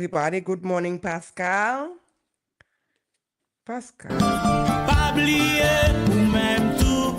everybody. Good morning, Pascal. Pascal. Pas oublier ou même tout.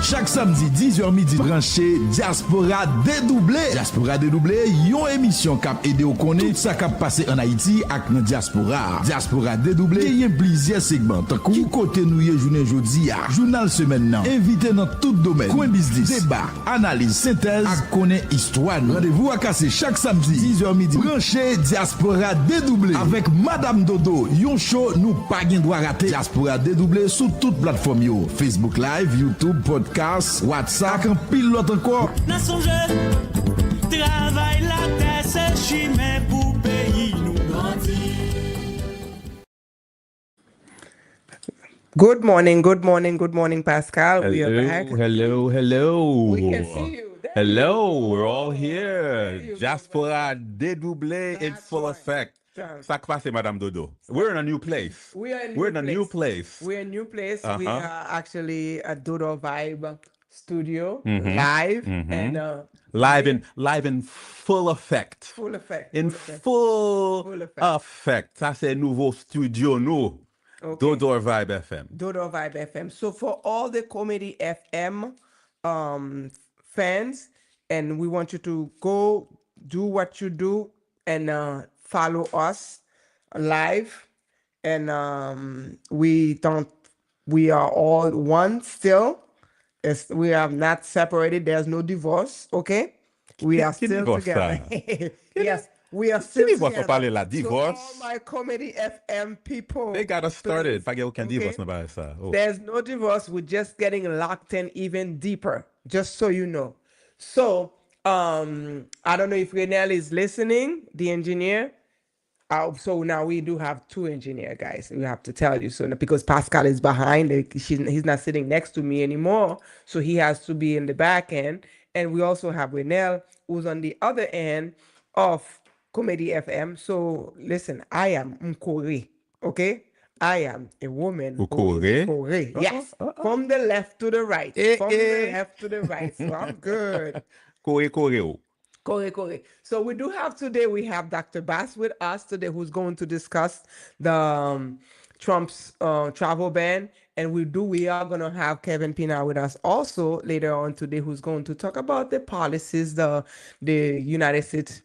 Chaque samedi 10h midi branché Dyaspora Dedouble. Dyaspora Dedouble yon émission kap ede ou konnen tout ça kap passé en Haïti ak nan diaspora. Dyaspora Dedouble gen plusieurs segments takou ki kote nou ye jounen jodi a. Journal semaine nan. Invité dans tout domaine. Coin business, débat, analyse, synthèse ak konnen histoire. Rendez-vous à casser chaque samedi 10h midi branché Dyaspora Dedouble avec Madame Dodo. Yon show nou pa gen droit rater. Dyaspora Dedouble sous toute plateforme yo. Facebook Live, YouTube, podcast, WhatsApp, un pilote encore. N'a songe, travail la terre, c'est chimé pour pays nous grandir. Good morning, Pascal. We are back. Hello. We can see you. There Hello, we're all here. Dyaspora Dedouble in full effect. Ça passe, Madame Dodo. We're in a new place. We're in a new place. We're in a new place. We Uh-huh. are actually at Dodo Vibe Studio, live and Live in full effect. full effect. In Full full effect. effect. Ça, c'est nouveau studio, nous. Okay. Dodo Vibe FM. Dodo Vibe FM. So for all the Comedy FM fans, and we want you to go do what you do and follow us live. And we are all one still. We are not separated. There's no divorce. Okay, we are still divorce, together. Yes, we are still divorce, on together. parle la So divorce. all my Comedy FM people, They got us started. please, Pas aucun okay? divorce, nobody ça. Oh. There's no divorce. We're just getting locked in even deeper, just so you know. So, I don't know if Renel is listening, the engineer. So now we do have two engineer guys. We have to tell you so because Pascal is behind. He's not sitting next to me anymore, so he has to be in the back end. And we also have Renel, who's on the other end of Comedy FM. So listen, I am Nkore, okay? I am a woman. who is Nkore? Nkore. Yes, from the left to the right. From the left to the right. So I'm good. Kore. Correct. So we have Dr. Bass with us today, who's going to discuss the Trump's travel ban. And we are going to have Kevin Pina with us also later on today, who's going to talk about the policies, the United States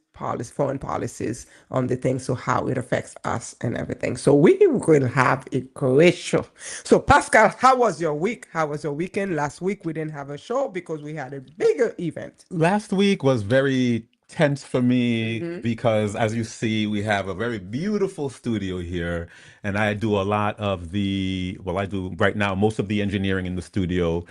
foreign policies on the thing, so how it affects us and everything. So we will have a great show. So Pascal, how was your week? How was your weekend? Last week we didn't have a show because we had a bigger event. Last week was very tense for me because, as you see, we have a very beautiful studio here, and I do a lot of I do right now most of the engineering in the studio.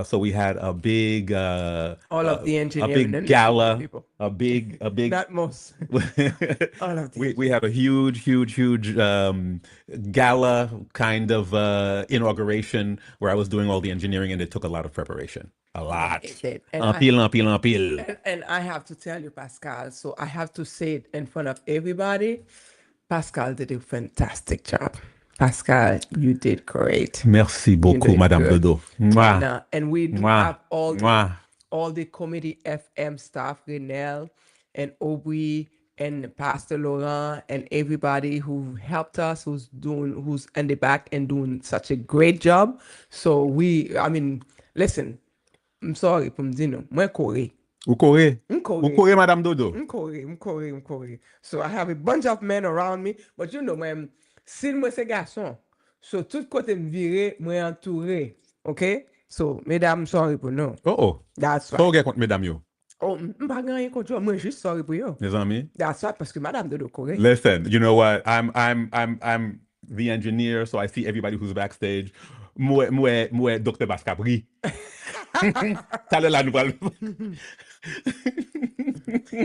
So we had a big All of the engineering, a and big gala, people. a big Not most. All of the we had a huge gala kind of inauguration where I was doing all the engineering, and it took a lot of preparation. A lot. It did. And En pile. And I have to tell you, Pascal, so I have to say it in front of everybody. Pascal did a fantastic job. Pascal, you did great. Merci beaucoup, did Madame good. Dodo. And we do Mwah. have all Mwah. the Comedy FM staff, Renel and Aubrey and Pastor Laurent and everybody who helped us, who's in the back and doing such a great job. So listen, I'm sorry, Pumzino, Nkore. Ukore, Madame Dodo. Nkore. So I have a bunch of men around me, but man, si moi c'est garçon, so tout côté me viré, moi entouré, okay? So, mesdames, sorry pour nous. Oh. That's right. So, get contre mesdames yo. Oh, pas gagné contre moi, juste sorry pour yo. Les amis. That's right, parce que Madame Dodo correct. Listen, you know what? I'm the engineer, so I see everybody who's backstage. Moi, Dr. Bascabri. Tale la nou pral.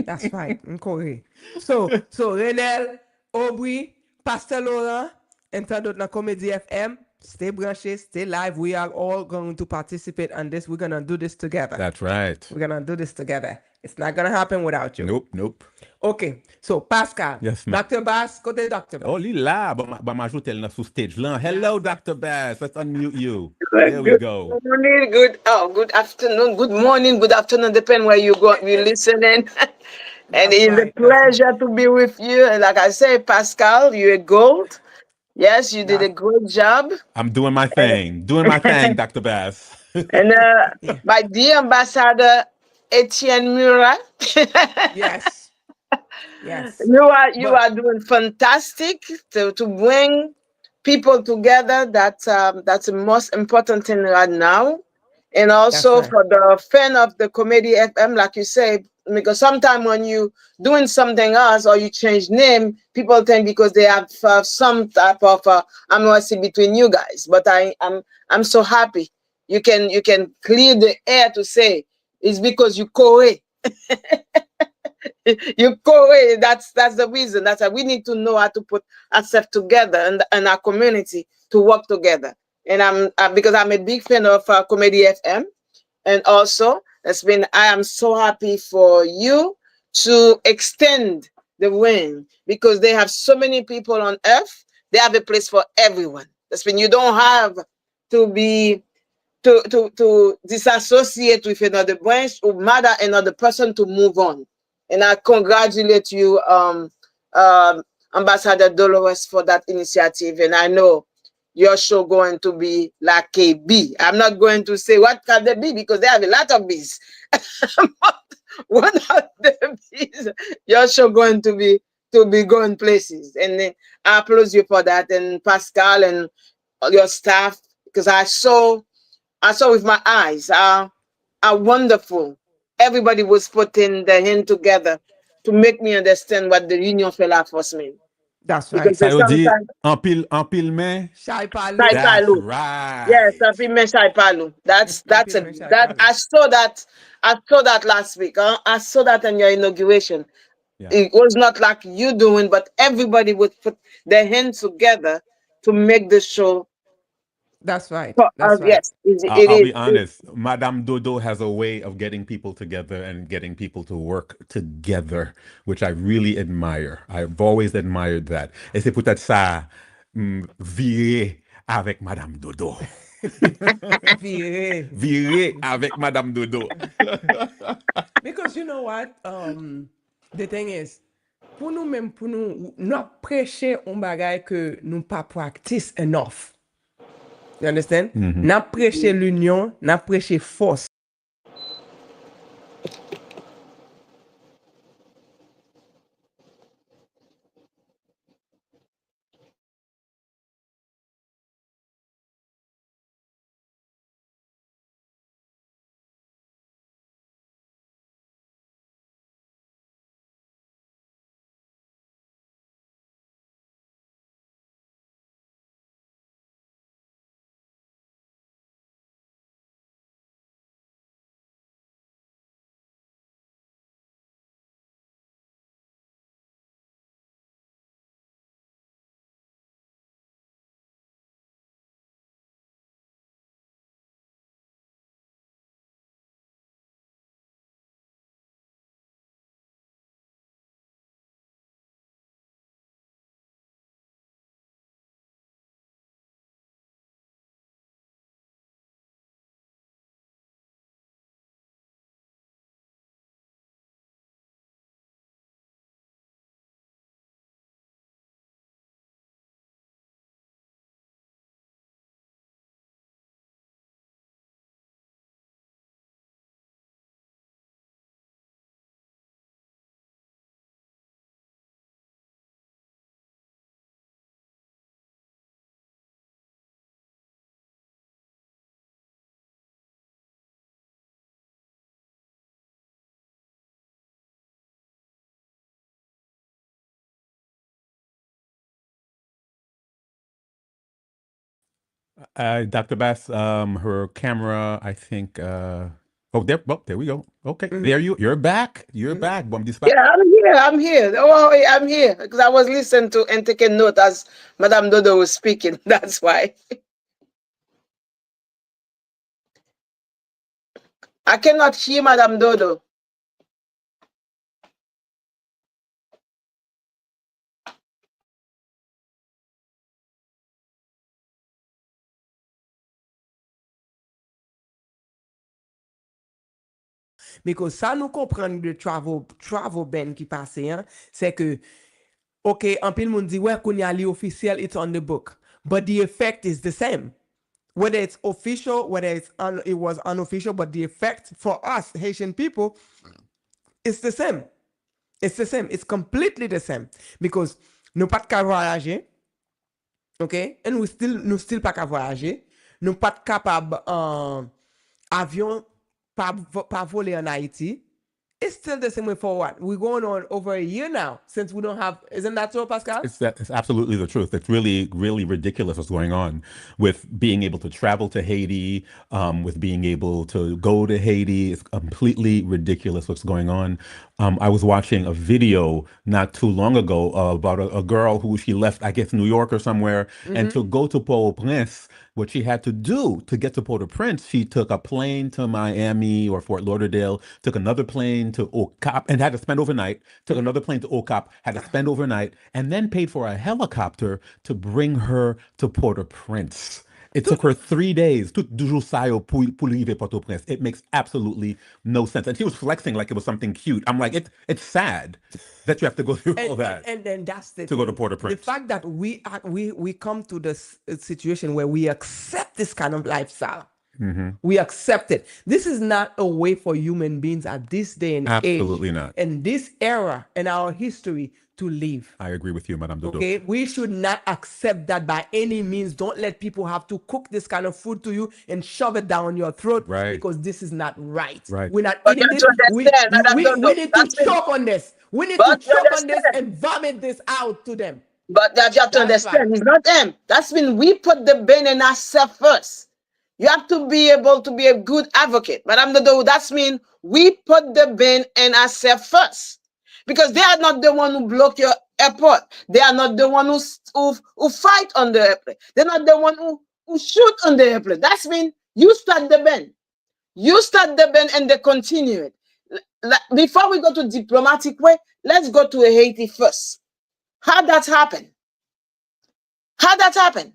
That's right, Nkore. So Renel, Aubrey, Pastor Laurent, and tant d'autres dans Comedy FM. Stay branché, stay live. We are all going to participate on this. We're going to do this together. That's right. We're going to do this together. It's not gonna happen without you. Nope, nope. Okay, so Pascal. Yes, ma'am. Dr. Bass, kote Dr. Bass. Oh, lila, but ma ajoute el nan sous stage lan. Hello, Dr. Bass. Let's unmute you. Good There we go. morning, good afternoon, good morning, good afternoon, depend where you go, you listening. And That's it's right, a pleasure to be with you. And like I say, Pascal, you're a gold. Yes, you did a great job. I'm doing my thing. Doing my thing, Dr. Bass. And Yeah. my dear ambassador, Etienne Murat. Yes. Yes. You are doing fantastic to bring people together. That's the most important thing right now. And also right. for the fan of the comedy FM, like you say, because sometimes when you doing something else or you change name, people think because they have some type of animosity between you guys. But I'm so happy you can clear the air to say it's because you co-ed. You co-ed. That's the reason. That's why we need to know how to put ourselves together and our community to work together. And because I'm a big fan of Comedy FM, and also I am so happy for you to extend the wing because they have so many people on earth. They have a place for everyone. That's when you don't have to be to disassociate with another branch or matter another person to move on. And I congratulate you, Ambassador Dolores, for that initiative. And I know your show going to be like a bee. I'm not going to say what can they be because they have a lot of bees. One of the bees, your show going to be going places. And then I applaud you for that, and Pascal and your staff, because I saw with my eyes how wonderful everybody was putting their hand together to make me understand what the Union for la Force means. That's right. Because Ça veut dire sometimes en pile main. Shy Palu. Shy That's Palu. right. Yes, Shy Palu. That's Shy Palu. I saw that last week. I saw that in your inauguration. Yeah. It was not like you doing, but everybody would put their hands together to make the show. That's right. That's right. Yes, I'll it be is. honest. Madame Dodo has a way of getting people together and getting people to work together, which I really admire. I've always admired that. Et c'est peut-être ça, virer avec Madame Dodo. Viré. Virer avec Madame Dodo. Because you know what? The thing is, pour nous prêcher un bagay que nous pas practice enough. You understand? N'a prêché l'union, n'a prêché force. Dr. Bass, her camera, I think. There we go. Okay, you're back. You're back. Bom dispatch. Yeah, I'm here. Oh, I'm here because I was listening to and taking note as Madame Dodo was speaking. That's why. I cannot hear Madame Dodo. Because ça nous comprend de travel ban qui passe, hein, c'est que, OK, en pile monde dit, ouais, qu'on y a li officiel, it's on the book. But the effect is the same. Whether it's official, whether it was unofficial, but the effect for us, Haitian people, it's the same. It's the same. It's completely the same. Because nous pas de voyager, OK? Et nous still pas voyager. Nous pas capable avion pas voler en Haïti. It's still the same way for what? We're going on over a year now since we don't have. Isn't that so, Pascal? It's absolutely the truth. It's really, really ridiculous what's going on with being able to travel to Haiti, with being able to go to Haiti. It's completely ridiculous what's going on. I was watching a video not too long ago about a girl who she left, I guess, New York or somewhere, and to go to Port-au-Prince. What she had to do to get to Port-au-Prince, she took a plane to Miami or Fort Lauderdale, took another plane to Ocap, and had to spend overnight, took another plane to Ocap, had to spend overnight, and then paid for a helicopter to bring her to Port-au-Prince. It took her 3 days. Tout jours ça yo pour arriver Port-au-Prince. It makes absolutely no sense. And she was flexing like it was something cute. I'm like, it's sad that you have to go through all that. And then that's the to go to Port-au-Prince. The fact that we come to this situation where we accept this kind of lifestyle. We accept it. This is not a way for human beings at this day and age. Absolutely not. In this era in our history to live. I agree with you, Madame Dedouble. Okay, we should not accept that by any means. Don't let people have to cook this kind of food to you and shove it down your throat, right? Because this is not right. Right. We're not eating this. We need to choke on this. We need to choke on this and vomit this out to them. But that you have to understand, it's not them. That's when we put the blame in ourselves first. You have to be able to be a good advocate. Madame Dedouble, that's mean we put the blame in ourselves first. Because they are not the one who block your airport. They are not the one who fight on the airplane. They're not the one who shoot on the airplane. That's mean you start the ban. You start the ban and they continue it. Before we go to diplomatic way, let's go to Haiti first. How that happen? How that happen?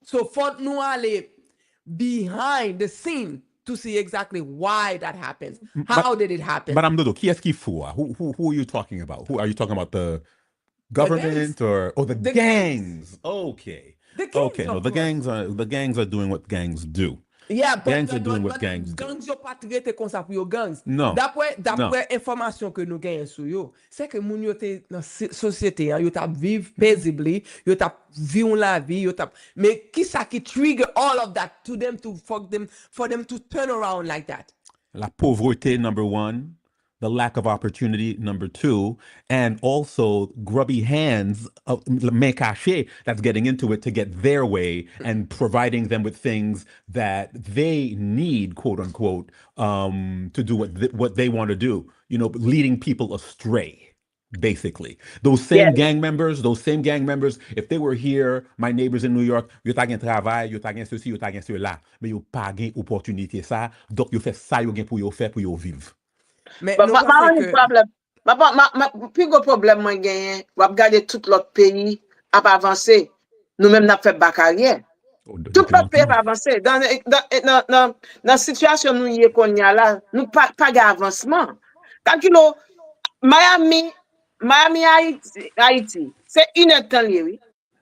So faut nous aller behind the scene to see exactly why that happens. How did it happen? Madame Dedouble, qui est-ce qu'il faut? Who are you talking about? Who are you talking about? The government or the gangs? Okay. The gangs, okay. No, the gangs are doing what gangs do. Yeah, but gangs are doing what gangs do. Gangs yo pas traité comme ça pour yo gangs. Non. D'après information que nous gagnons sur yo, c'est que moun yo te dans société, yo t'a vivre paisibly, yo t'a vivre la vie, yo t'a mais qui ça qui trigger all of that to them to for them to turn around like that? La pauvreté, number one. The lack of opportunity, number two, and also grubby hands, main caché, that's getting into it to get their way and providing them with things that they need, quote unquote, to do what they want to do. You know, leading people astray. Basically, those same gang members, if they were here, my neighbors in New York, yo ta gen travail, yo ta gen ceci, yo ta gen cela, mais yo pa gen opportunité ça, donc yo fait ça yo gen pour yo faire pour yo vivre. Mais plus gros problème moi gagné, on regarder tout l'autre pays a pas avancé. Nous-mêmes n'a fait bac arrière. Tout l'autre pays a avancé. Dans situation nous y qu'on y a là, nous pas d'avancement. Quand Miami Haïti, c'est une heure de temps oui.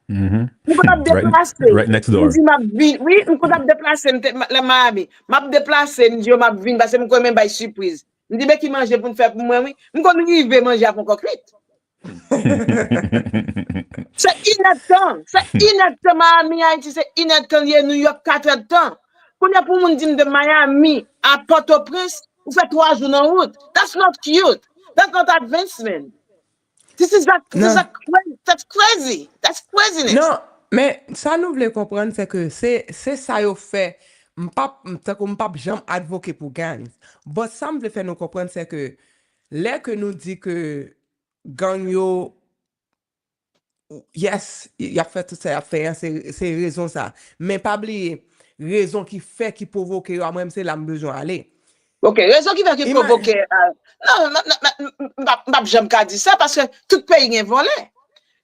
Nous pouvons déplacer. Right next Nous door. dit oui, nous pouvons déplacer la Miami. M'a déplacer, nous dit m'a vinn parce que nous même pas surprise. Nous dit mais qui manger pour nous faire pour moi oui. Nous connait river manger à encore cuite. C'est inactant. C'est inactant Miami Haïti, c'est inactant New York 4 temps. Pour moun dire de Miami à Port-au-Prince, vous faites 3 jours en route. That's not cute. That's not advancement. That's crazy. That's craziness. Non, mais ça nous voulons comprendre, c'est que c'est ça yo fait. M'pap jamais advoqué pour gang. Mais ça me voulait faire nous comprendre, c'est que là que nous dit que gang yo, yes, il a fait tout ça, il a fait, c'est raison ça. Mais pas oublier, raison qui fait, qui provoque, moi-même, c'est la besoin aller. Ok, raison qui fait qu'il provoque. Non, je jamais dire ça parce que tout pays est volé.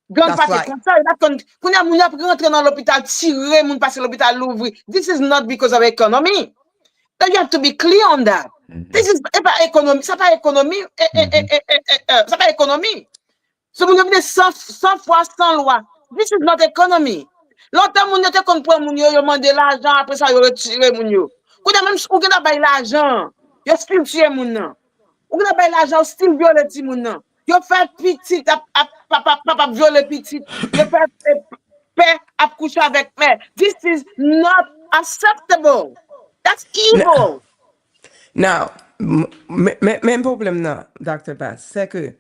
Gang passe comme ça, quand on a rentré dans l'hôpital, tirer, moun passe l'hôpital l'ouvrir. This is not because of economy. You have to be clear on that. This is pas économie, ça pas économie, ça pas économie. Ce moun vient 100 fois sans loi. This is not economy. Longtemps moun était kon prend moun yo demander l'argent après ça yo retirer moun yo. Quand même ou gen bay l'argent, yo still tuer moun nan. Ou gen bay l'argent, still violer ti moun nan. Yo fait petit papa violer petit. Yo fait père à coucher avec mère. This is not acceptable. That's evil. Now, même problème là, Dr. Bass, c'est que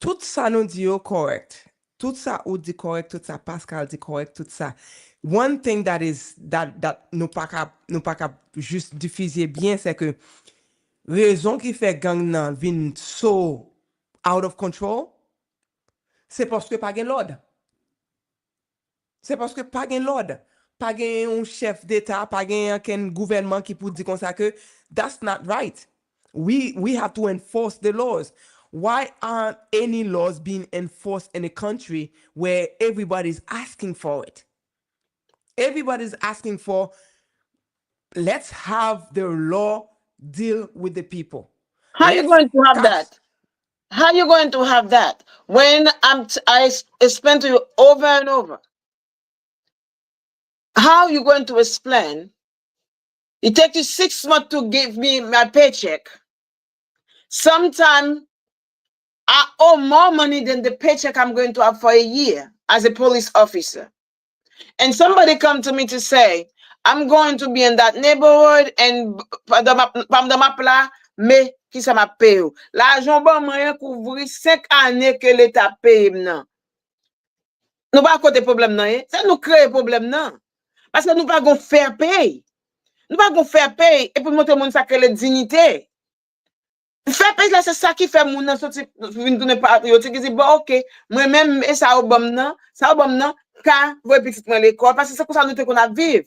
tout ça nous dit correct. Tout ça ou dit correct, tout ça Pascal dit correct, tout ça. One thing that nous pas cap juste diffuser bien, c'est que raison qui fait gang nan vin so out of control, c'est parce que pas gen l'ordre. C'est parce que pas gen l'ordre. Pas gen un chef d'État, pas gen un gouvernement qui peut dire comme ça que that's not right. We have to enforce the laws. Why aren't any laws being enforced in a country where everybody's asking for it? Everybody's asking for, let's have the law deal with the people. How are you going to have that? How are you going to have that when I explain to you over and over? How are you going to explain? It takes you 6 months to give me my paycheck. Sometimes I owe more money than the paycheck I'm going to have for a year as a police officer. And somebody come to me to say, I'm going to be in that neighborhood and mais qui ça m'a payé? L'argent bon moyen couvrir 5 années que l'État paye non. Nous pas côté problème non, ça nous crée problème non. Parce que nous pas gon faire payer. Nous pas gon faire payer et pour montrer monde ça crée la dignité. Faire payer là c'est ça qui fait moun nan sorti vinn tourner patriotique qui dit bon OK, moi même et ça au bon nan ka voye petit moi l'école parce que c'est comme ça nous te qu'on a vivre.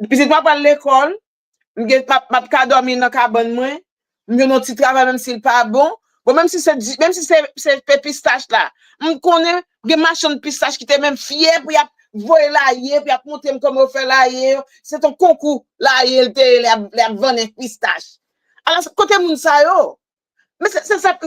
Petit moi pas l'école, m'a ka dormir dans cabane moi, m'yon un petit travail même s'il pas bon. Bon même si c'est pistache là, on connaît des machins de pistache qui étaient même fier pour y a voyer là hier puis a montrer comment faire là hier, c'est un concours là hier les vendre pistache. Alors, côté moun sa yo, mais c'est ça,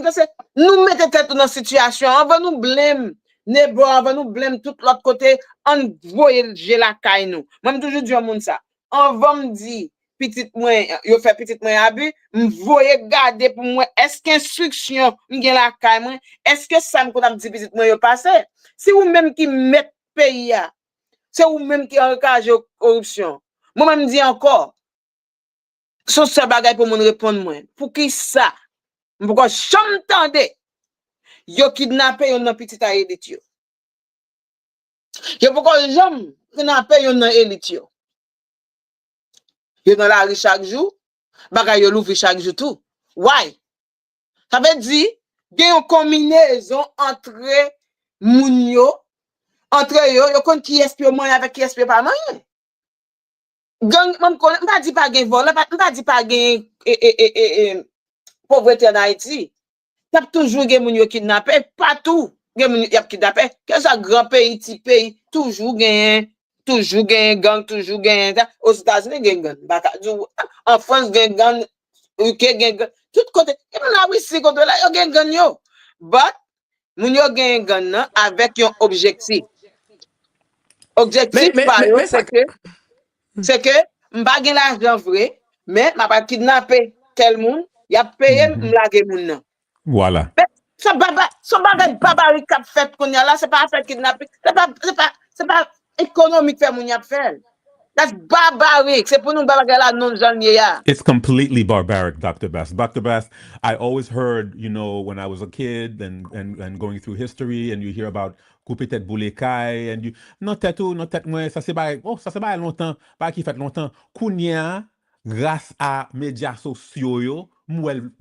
nous mettons tête dans situation, on va nous blâmer, on va nous blâmer tout l'autre côté, on voye la caille nous. Moi, je toujours dis à moun ça, on va me dire, petite moi, yo fait petite moi abus, voye garder pour moi, est-ce qu'instruction, m'gen la caille moi, est-ce que ça me dit petite moi yo passé? C'est ou même qui met pays, c'est ou même qui engage corruption. Moi, même dis encore, son seul bagay pour me répondre moi. Pour qui ça? Pourquoi j'entende yo kidnappé yon nan petit a élite yo. Yo pourquoi j'aime kidnappé yon nan élite yo. Yo dans la rue chaque jour, bagay yo l'ouvri chaque jour tout. Why? Ça veut dire gen yon combinaison entre moun yo, entre yo kon qui espionne moyen avec qui espionne pas moyen. Gang, m'pa dit pas gen vol, m'pa dit pas gen pauvreté en Haïti. T'as toujours gen moun yo kidnappé, partout gen moun yo kidnappé. Que ça grand pays, petit pays, toujours gen gang, toujours gen. Aux États-Unis gen gang, en France gen gang, UK gen gang, tout côté. Et là oui, si côté là yo gen gang yo. But moun yo gen gang nan avec un objectif. Objectif Mais- pa mais- yo, mais ça- c'est que m'pa gen l'argent vrai, mais m'a pas kidnapper tel moun, y a payé m'lage moun nan. Voilà. Son bagay barbarie k'ap fait qu'on y a là, c'est pas affaire kidnapper, c'est pas économique fait moun y a fait. That's barbaric. C'est pour nous bagay la non janvier ya. It's completely barbaric, Dr. Best. Dr. Best, I always heard, you know, when I was a kid and going through history, and you hear about couper tête boule kai, and you, non tête ou, non tête moi, ça c'est pas longtemps, pas qui fait longtemps. Kounya, grâce à médias sociaux, yo, mouel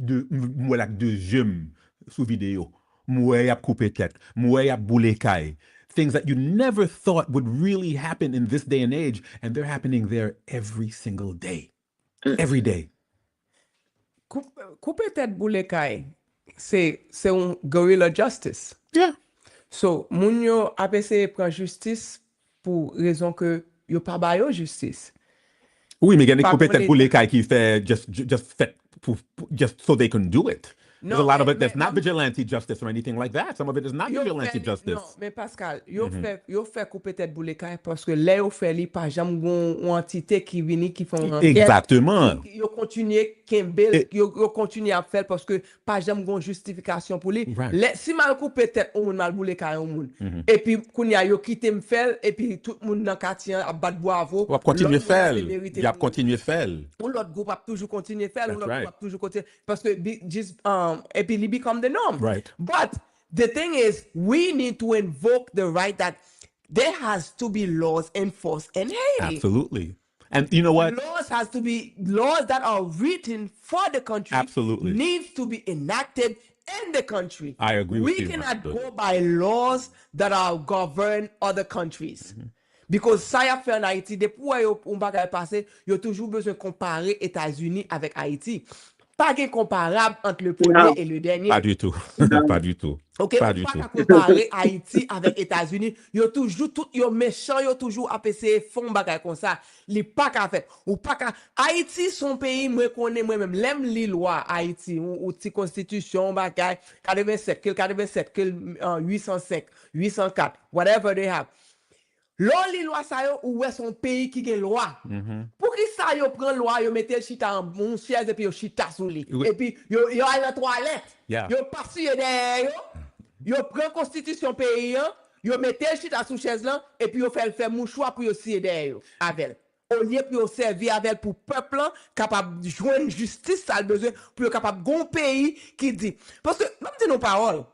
ak de jum sous vidéo. Mouel y a coupé tête, mouel y a boule kai. Things that you never thought would really happen in this day and age, and they're happening there every single day. Every day. Couper tête boule kai, c'est un guerrilla justice. Yeah. So, moun yo ap ese pran justice pour raison que yo pa ba yo justice. Oui, mais il y a des Pas coupés pour tête les- pour les cailles qui fait just so they can do it. There's a Non, lot of mais- it that's mais- not vigilante justice or anything like that. Some of it is not Yo vigilante fait- justice. Non, mais Pascal, yo fait couper tête boule kai parce que là yo fait li pa jam gon entité qui vini qui font enquête. Exactement. Yo continue Kembel, Et- yo continue à faire parce que pas jamais gon justification pour lui. Right. Si mal couper tête ou moun mal boule kai ou moun. Et puis kounya yo quitté me faire et puis tout moun dans quartier a bat bravo. On va continuer L'autre faire. moun a mérité Il a pour- continué faire. ou l'autre groupe a toujours continué à faire, ou That's l'autre right. groupe a toujours continué parce que et puis il become the norm. Right. But the thing is, we need to invoke the right that there has to be laws enforced in Haiti. Absolutely. And you know what? Laws that are written for the country. Absolutely. Needs to be enacted in the country. I agree with We you, cannot Master. go by laws that are govern other countries. Because ça y a fait en Haïti, depuis yo un bagay passé, yo toujours besoin de comparer États-Unis avec Haïti. Pas de comparable entre le premier Non. et le dernier. Pas du tout. Pas du tout. Ok, Pas pas du tout. comparer Haïti avec États-Unis. Yo toujours tout yo méchant, yo toujours APC font bagay comme ça. Li pas qu'à faire. Ou pas qu'à Haïti son pays moi connais moi même l'aime li loi Haïti ou ti constitution bagay 87 805 804 whatever they have. L'on li loi sa yo ou est son pays qui gen loi. Pour qui ça yo prend loi yo mette chita en mon siège et puis yo chita sous li. Oui. Et puis yo aller dans toilette. Yeah. Yo passe derrière yo prend constitution pays yo mette chita sous chaise là et puis yo fait mouchoir pour yo sier derrière yo avec. Au lieu pour yo servir avec pour peuple là, capable de joindre justice ça a besoin pour yo capable gon pays qui dit parce que même dit nos paroles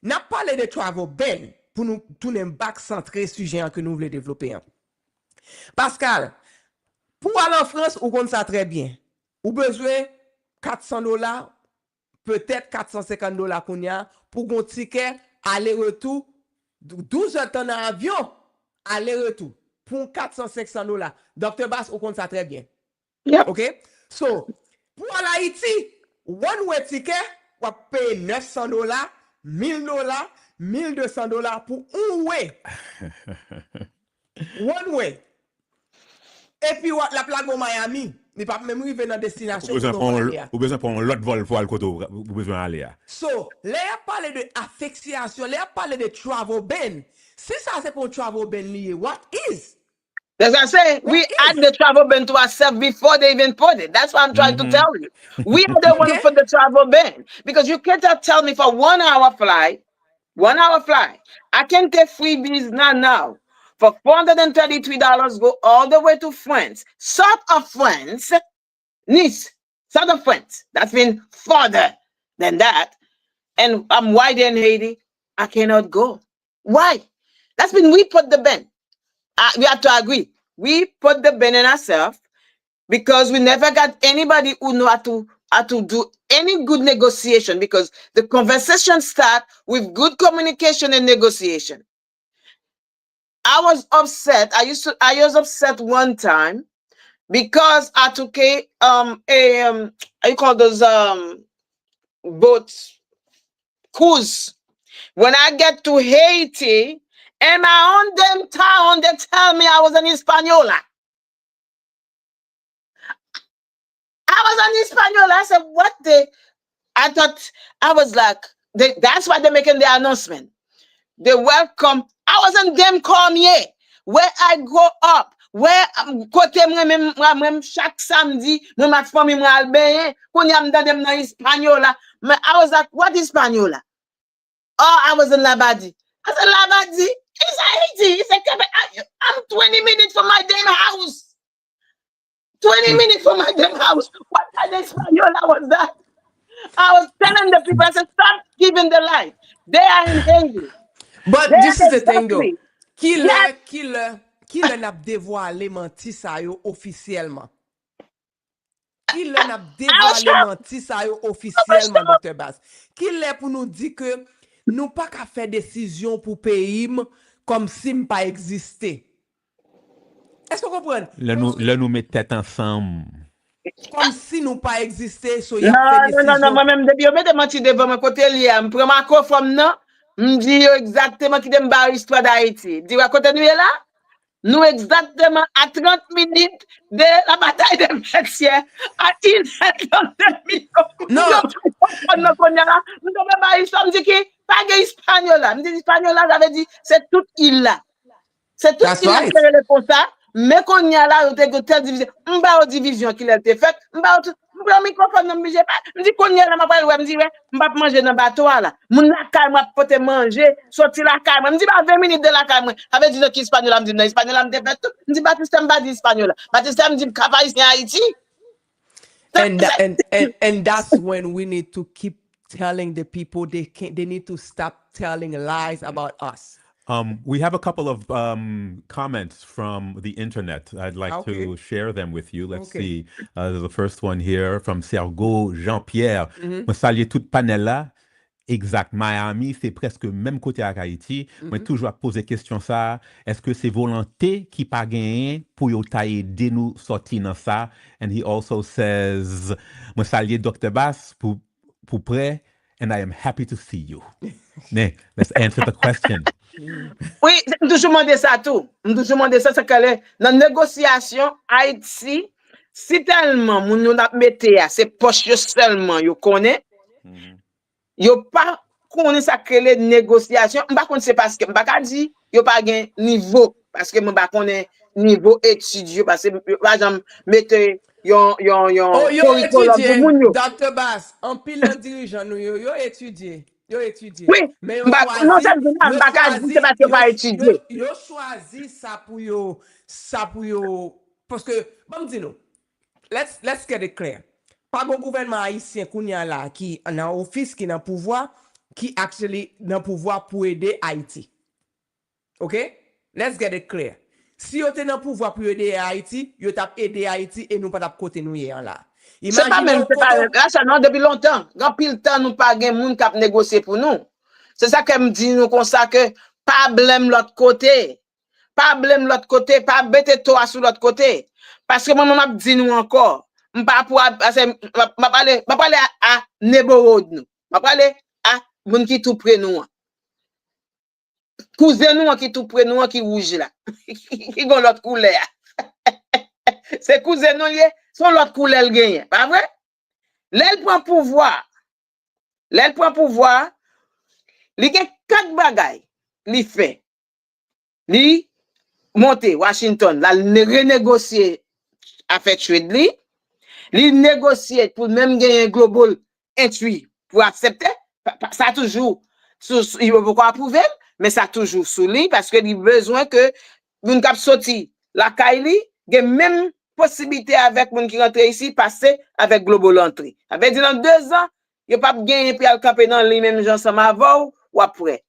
n'a parlé de travel ban pour nous tourner back centré sujet que nous voulons développer. Pascal, pour aller en France, on compte ça très bien. Ou besoin $400, peut-être $450 qu'on y a pour un ticket aller-retour 12 heures de temps dans l'avion aller-retour pour $400-500. Dr. Bass, on compte ça très bien. Yep. OK? So, pour aller Haïti, one way ticket, on va payer $900, $1,000, $1,200 pour un way. One way. Et puis, la plaque au Miami, il pas même arriver dans la destination. Ou besoin pour l'autre vol pour aller côté ou besoin aller. So, là, il a parlé de affectation, là, il a parlé de travel ban. Si ça, c'est pour travel ban lié, what is? As I say, we had the travel ban to ourselves before they even put it. That's what I'm trying to tell you. We are the one for the travel ban. Because you can't tell me for 1 hour flight, I can take freebies now. For $433, go all the way to France. South of France, Nice, south of France. That's been further than that. And I'm wider in Haiti. I cannot go. Why? That's been, we put the ban. We have to agree. We put the ban in ourselves because we never got anybody who know how to do any good negotiation, because the conversation start with good communication and negotiation. I was upset. I was upset one time because I took how you call those boats, cruise. When I get to Haiti, and my own damn town, they tell me I was an Hispaniola. I said, what I thought, I was like, that's why they're making the announcement. They welcome. I wasn't them call me yet. where I grow up, where kote moi chaque samedi, moi ma famille moi albeyen, qu'on y a m'dande dans Hispaniola. Mais I was like, what Hispaniola? Oh, I was in Labadi. I said, Labadi? It's Haiti. He said, I'm 20 minutes from my damn house. 20 minutes from my damn house. What kind of Hispaniola was that? I was telling the people, I said, stop giving the lie. They are in Haiti. But They this are is the thing though. exactly. Qui le n'a dévoilé menti ça yo officiellement? Qui le n'a dévoilé menti ça yo officiellement, Dr. Bass? Qui l'est pour nous dire que nous pas qu'à faire décision pour pays comme si pas existé? Est-ce que vous comprenez? Là, nous met tête ensemble. Comme si nous pas existé, so Non, moi-même, depuis que je menti devant mon côté lié, je prends ma conforme, non, je dis exactement qui est barre histoire d'Haïti. Dis à côté nous là, nous exactement à 30 minutes de la bataille de Mexique, à 1 minutes. Non, nous devons barre histoire, je dis que pas de espagnol là, je dis espagnol là, j'avais dit c'est toute île là. C'est toute île là qui est comme ça. Mais qu'on y a là, on a telle division, on va aux divisions qui a été faite, on va au microphone, on me dit qu'on y a là, on me dit, on va manger dans le bateau là, mon la caille, moi, pour te manger, sortir la caille, on me dit, 20 minutes de la caille, avec dit qui espagnol, on me dit, non, espagnol, on me dit, on me dit, Baptiste, on me dit espagnol, Baptiste, on me dit, Haïtien Haïti. And that's when we need to keep telling the people they need to stop telling lies about us. We have a couple of comments from the internet. I'd like to share them with you. Let's see. There's the first one here from Sergo Jean-Pierre. Je salue tout panel là. Exact. Miami, c'est presque même côté à Haïti. Moi, toujours poser question ça. Est-ce que c'est volonté qui pas gagné pour yo ta aider nous sortir dans ça? And he also says, moi salue Dr. Bass pour prêt. And I am happy to see you. Let's answer the question. Oui, je me toujours demandé ça tout. Je me toujours demandé ça, c'est que dans la négociation, Haïti, si tellement nous n'a metté à ces poches seulement, yo connaît, yo pas connaît ça que les négociations, m'pa connaît c'est parce que m'pa ka dit yo pas gain niveau parce que m'pa connaît niveau étudiant parce que par exemple mettre yo étudié, Dr. Bass, en pile un dirigeant nous yo étudié. Oui, mais non, ça c'est parce que pas étudié. Yo choisi ça pour yo parce que bon dis nous. Let's get it clear. Pas un gouvernement haïtien kounya là qui en office qui dans pouvoir qui actually dans pouvoir pour aider Haïti. OK? Let's get it clear. Si yo te dans pouvoir pour aider Haïti, yo t'a aider Haïti et nous pas t'a côté nous hier là. C'est pas même, c'est pas ça, non, depuis longtemps. Quand pile temps, nous pas gen moun k'ap négocier pour nous. C'est ça que me dit nous comme ça que pas blâme l'autre côté. Pas blâme l'autre côté, pas bête toi sur l'autre côté. Parce que moi, m'a dit nous encore. M'pas pour m'a parler à neighborhood nous. M'a parler à moun qui tout près nous. Cousin nous qui tout près nous qui rouge là. Qui gon l'autre couleur. C'est cousin nous lié. Son l'autre couleur le gagne, pas vrai? L'elle prend pouvoir. Il y a 4 bagailles. Il fait. Il monte Washington, là, il renégocier affaire trade li. Il négocie pour même gagner global entry pour accepter. Ça toujours, il va pas approuver, mais ça toujours sous lui parce que il besoin que une cap sorti la Kaili, il même possibilité avec moun qui rentre ici passer avec global entry. Avec dit dans 2 ans, il pas gagner puis al camper dans lui même gens sama avant ou après.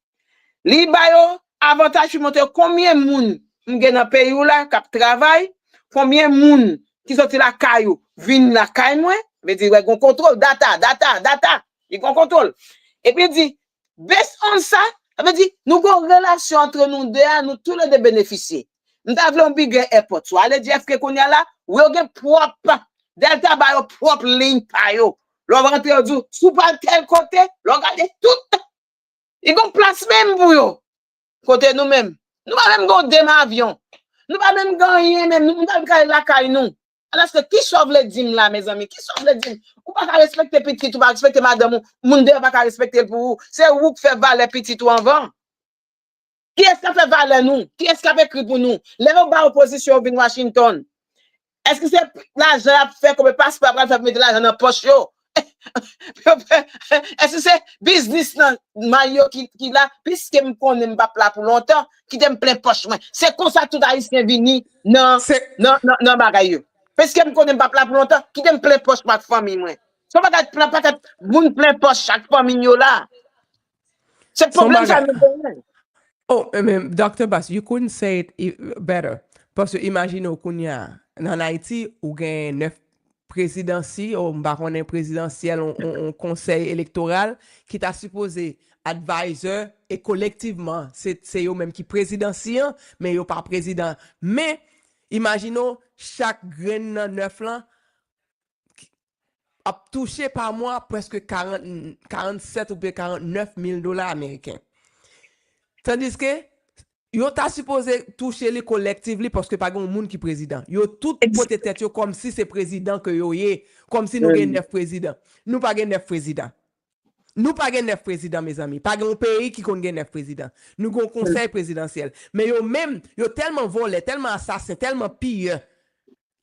Li bayo avantage monter combien moun m'gen dans pays ou là k'ap travail, combien moun qui sorti la caillou, vinn la caille moi, veut dire ouais, gon contrôle data, il gon contrôle. Et puis dit based on ça, ça veut dire nous gon relation entre nous deux, nous tous les deux bénéficier. Nous avons un big airport. So, allez dire que qu'on y a là, ou yon propre, Delta ba yo propre ligne pa yo. L'on va rentrer du, sous pas tel côté, l'on regarde tout. Il y a place même pour yo. Côté nous-mêmes. Nous pas même gon dem avion. Nous pas même gagner même, nous pas la caille nous. Alors que qui sauve les dîmes là mes amis? Qui sauve les dîmes? Ou pas respecter petit, ou pas respecter madame, moun de pas respecter pour vous. C'est vous qui fait valer petit ou en vent. Qui est-ce qui a fait valer nous? Qui est-ce qui a écrit pour nous? Lève bas opposition vin Washington. Est-ce que c'est l'argent à faire comme passeport pour faire mettre l'argent dans poche yo? Est-ce que c'est business nan Mario qui là puisque me connais pas là pour longtemps qui t'aime plein poche moi. C'est comme ça tout haïtien vini non bagay yo. Parce que me connais pas là pour longtemps qui t'aime plein poche ma famille moi. Ça va être plein peut-être moun plein poche chaque famille yo là. C'est problème ça me. Oh, Dr. Bass, you couldn't say it better. Parce que imagine qu'on y a en Haïti ou gagne 9 présidentielles ou baronne présidentielle on conseil électoral qui t'a supposé advisor et collectivement c'est eux même qui présidentiel mais yo pas président. Mais imaginons chaque graine 9 là a touché par mois presque 47 ou 49 000 dollars américains. Tandis que yo t'a supposé toucher les collectives parce que pas grand monde qui président. Yo tout pote tête yo comme si c'est président que yo yé, comme si nous gagne 9 présidents. Nous pas gagne 9 présidents. Nous pas gagne 9 présidents mes amis. Pas grand pays qui gagne 9 présidents. Nous gon conseil présidentiel. Mais yo même yo tellement volé, tellement assassin, tellement pire.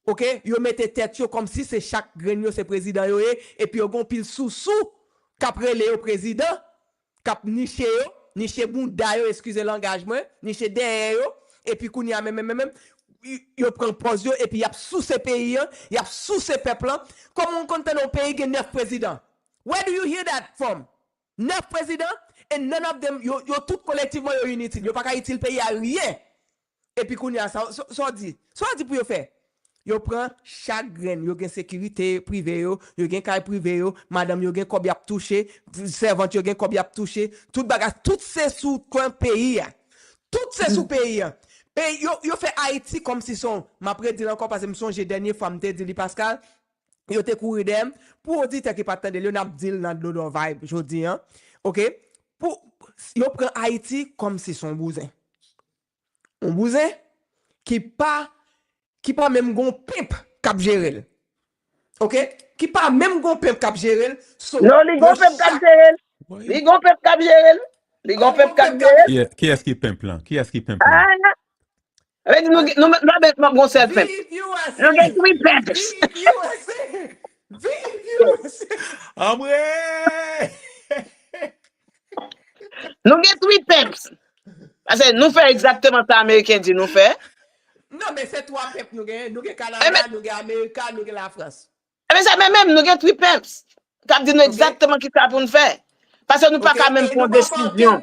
OK, yo mette tête yo comme si c'est chaque grenier c'est président yo yé et puis yo gon pile sous qu'après le président, cap niché yo niche bunda yo, excusez l'engagement, niche derrière yo, et puis qu'on y a même yo prend pause yo, et puis y a sous ces pays, y a sous ces peuples, comment on compte dans pays qui 9 présidents? Where do you hear that from? 9 présidents, and none of them, yo tout collectivement yo unity, yo pas qu'à utile pays à rien. Et puis qu'on y a ça dit pour yo faire. Yo prend chaque graine, yo gen sécurité privée yo gen caille privé yo, madame yo gen combien touché, servante yo gen combien touché, tout bagage, tout c'est sous coin pays. Tout c'est sous pays. Et yo fait Haïti comme si son m'a prédit encore parce que me songe dernier fois me dit Pascal, yo te courir dem pour auditeur qui pas attendre yo n'a dit dans l'odor vibe jodi hein. OK? Pour yo prend Haïti comme si son bousin. Un bousin qui pas même gon pimp cap gérer. OK? Qui pas même gon pimp cap gérer. Non, li gon pimp cap gérer. Li gon pimp cap gérer. Li gon pimp cap gérer. Qui est-ce qui pimp là? Qui est-ce qui pimp là? Avec nous gon self pimp. Nous gen 3 pimps. Amre! Nous gen 3 pimps. Parce que nous fait exactement ça américain dit nous fait. Non, mais c'est 3 peuples nous gagne, nous gagne Canada, nous gagne Amérique, nous gagne la France. Mais ça même nous gagne 3 pimps. Cap dit nous exactement qui ça pour nous faire. Parce que nous pas quand même prendre décision.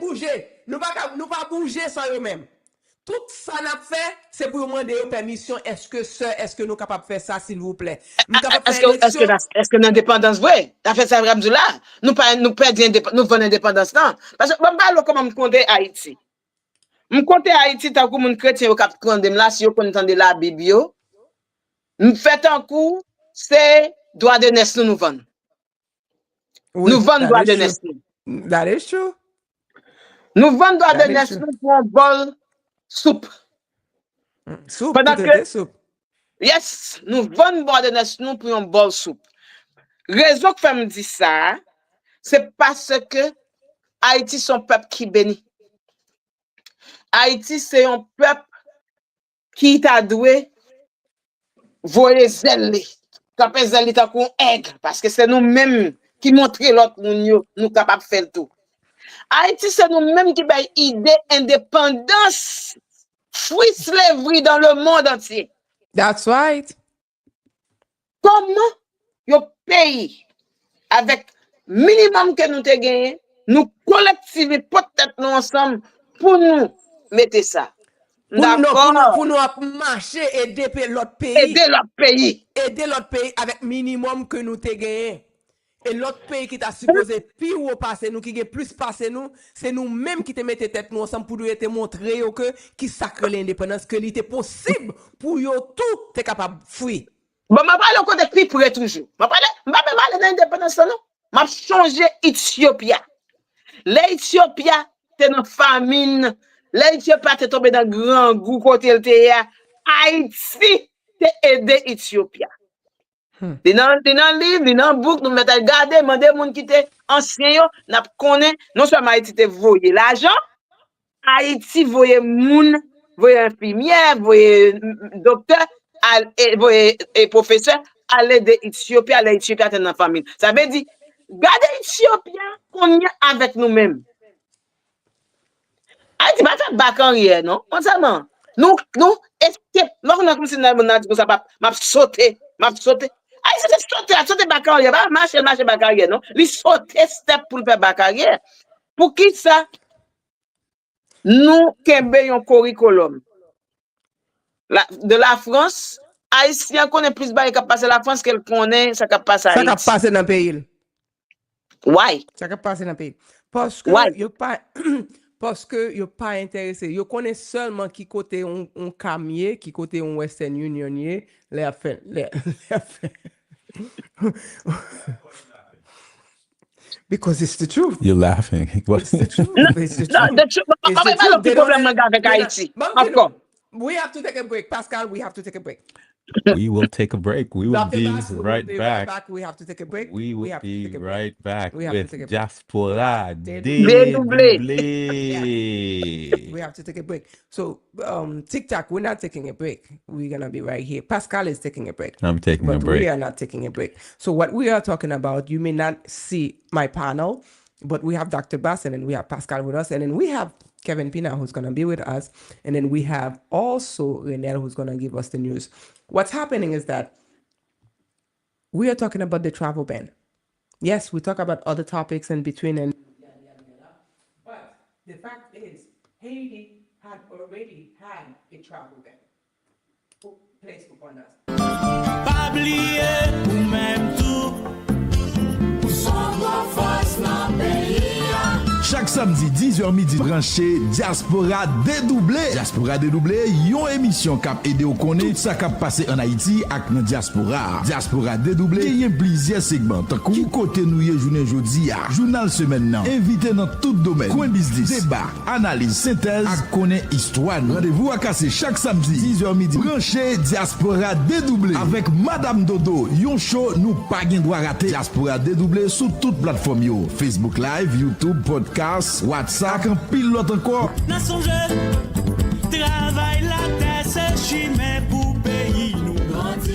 Nous pas bouger sans eux même. Tout ça n'a fait, c'est pour demander permission. Est-ce que nous capable faire ça s'il vous plaît? Est-ce que l'indépendance vrai? T'as fait ça Abdullah? Nous perdons nous venons indépendance non. Parce que on parle comment me compter Haïti. Me compter Haïti tant que mon chrétien au cap condamne là si on entendre la Bible yo. Me fait un coup c'est droit de naissance nous vendre. Nous vendons droit de naissance. That is true. Nous vendons droit de naissance pour un bol soupe. Soupe, pendant que soupe. Yes, nous vendons droit de naissance pour un bol soupe. Raison que fait me dire ça, c'est parce que Haïti son peuple qui bénit. Haïti c'est un peuple qui t'a doué voyer zèle. Capé zèle ta qu'on aigle parce que c'est nous mêmes qui montrer l'autre nous capable faire tout. Haïti c'est nous mêmes qui bail idée indépendance free slavery dans le monde entier. That's right. Comment yo pays avec minimum que nous te gagné, nous collectivement peut-être nous ensemble pour nous mettre ça. Pour nous marcher aider l'autre pays. Aider l'autre pays avec minimum que nous te gagné. Et l'autre pays qui t'a supposé pire ou passer nous qui plus passer nous, c'est nous mêmes qui te mettez tête nous ensemble pour te montrer que qui sacre l'indépendance que l'était possible pour yo tout t'es capable fuir. Bon m'a parler côté plus près toujours. M'a parler d'indépendance non. M'a changer Éthiopie. L'Éthiopie t'es dans famine. L'Éthiopie t'es tombé dans grand goût côté le Haïti t'es aidé Éthiopie. Dans livre, dans book, nous mettons regarder, demander moun qui était ancien yo, n'a connaît non seulement Haïti te voyer l'argent, Haïti voye moun, voye infirmière, voye docteur, voye professeur, aller de Éthiopie, aller Éthiopie dans la famille. Ça veut dire, gardez Éthiopien qu'on y a avec nous-mêmes. Haïti va faire bac en rien, non? Entièrement. Nous, est-ce que, non, on a comme si on a dit que ça m'a sauté. Haïti c'est sauter bac en rien, pas marcher bac en rien, non? Il sauter step pour faire bac en rien. Pour qui ça? Nous kembe yon curriculum. De la France, Haïtien connaît plus bas qui passe la France qu'elle connaît ça qui passe à Haïti. Ça qui passe dans le pays. Why? Ça qui passe dans le pays. Parce que yo pas parce que yo pas intéressé. Yo connaît seulement qui côté on camier, qui côté on Western Union, les affaires. Because it's the truth. You're laughing. It's the truth. It's the truth. No, the truth. It's the truth. They don't avec Haïti. We have to take a break. Pascal, we have to take a break. We will take a break. We will be right back. We have to take a break. We will be right back with Dyaspora Dedouble. We have to take a break. So, TikTok, we're not taking a break. We're going to be right here. Pascal is taking a break. I'm taking a break. But we are not taking a break. So, what we are talking about, you may not see my panel, but we have Dr. Bass and then we have Pascal with us. And then we have Kevin Pina, who's going to be with us. And then we have also Renelle, who's going to give us the news. What's happening is that we are talking about the travel ban. Yes, we talk about other topics in between and but the fact is Haiti had already had a travel ban placed upon us. Chaque samedi 10h midi branché Dyaspora Dedouble. Dyaspora Dedouble yon émission k'ap aide ou connaît tout ça k'ap passé en Haïti ak nan diaspora. Dyaspora Dedouble yon plusieurs segments tant qui côté nou yé journée jodi a. Journal semaine nan. Invité dans tout domaine. Coin business, débat, analyse, synthèse ak connaît histoire. Rendez-vous à casser chaque samedi 10h midi branché Dyaspora Dedouble avec Madame Dodo. Yon show nous pas gen droit rater. Dyaspora Dedouble sur toute plateforme yo. Facebook Live, YouTube, podcast, WhatsApp, un pilote encore. N'a songe, travail la terre, c'est chimé pour pays nous grandir.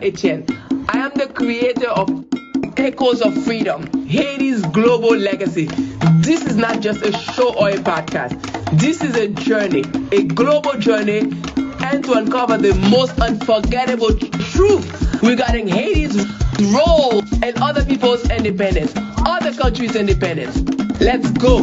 Ayisyen. I am the creator of Echoes of Freedom, Haiti's global legacy. This is not just a show or a podcast. This is a journey, a global journey, and to uncover the most unforgettable truth regarding Haiti's role and other people's independence, other countries' independence. Let's go.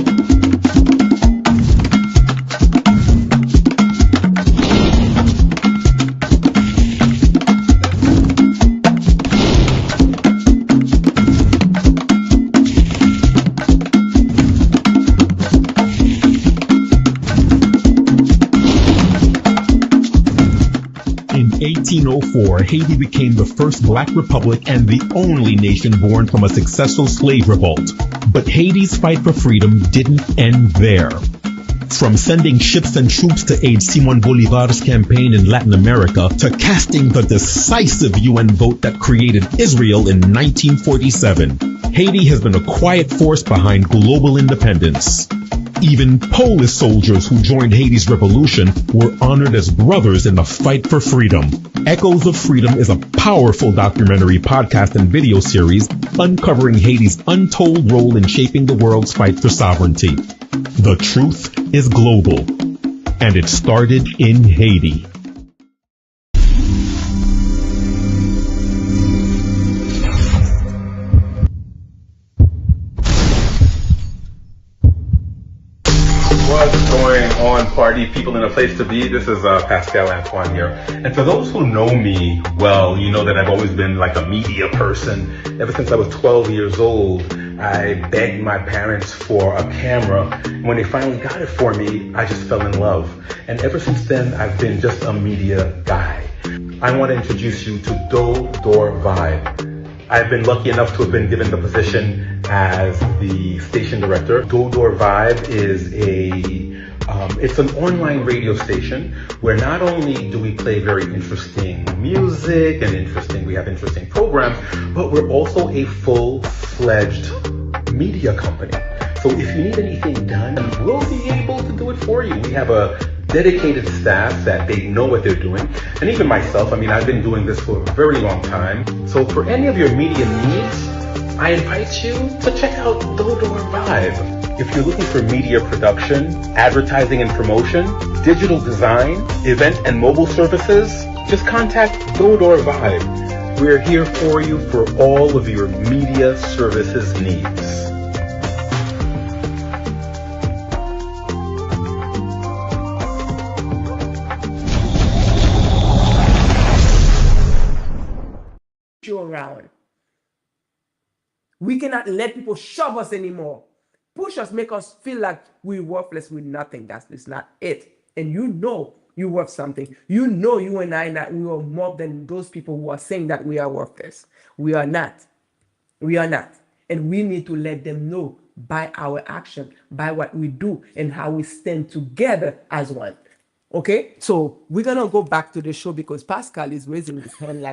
In 1804, Haiti became the first black republic and the only nation born from a successful slave revolt. But Haiti's fight for freedom didn't end there. From sending ships and troops to aid Simon Bolivar's campaign in Latin America to casting the decisive UN vote that created Israel in 1947, Haiti has been a quiet force behind global independence. Even Polish soldiers who joined Haiti's revolution were honored as brothers in the fight for freedom. Echoes of Freedom is a powerful documentary podcast and video series uncovering Haiti's untold role in shaping the world's fight for sovereignty. The truth is global, and it started in Haiti. What's going on, party people in a place to be? This is Pascal Antoine here. And for those who know me well, you know that I've always been like a media person. Ever since I was 12 years old, I begged my parents for a camera. When they finally got it for me, I just fell in love. And ever since then, I've been just a media guy. I want to introduce you to Do Door Vibe. I've been lucky enough to have been given the position as the station director. Do Door Vibe is it's an online radio station where not only do we play very interesting music and we have interesting programs, but we're also a full-fledged media company. So if you need anything done, we'll be able to do it for you. We have a dedicated staff that they know what they're doing. And even myself, I've been doing this for a very long time. So for any of your media needs, I invite you to check out Do Door Vibe. If you're looking for media production, advertising and promotion, digital design, event and mobile services, just contact Do Door Vibe. We're here for you for all of your media services needs. Around. We cannot let people shove us anymore. Push us, make us feel like we're worthless with nothing. That's not it. And you know you're worth something. You know you and I we are more than those people who are saying that we are worthless. We are not. We are not. And we need to let them know by our action, by what we do, and how we stand together as one. Okay, so we're gonna go back to the show because Pascal is raising his hand,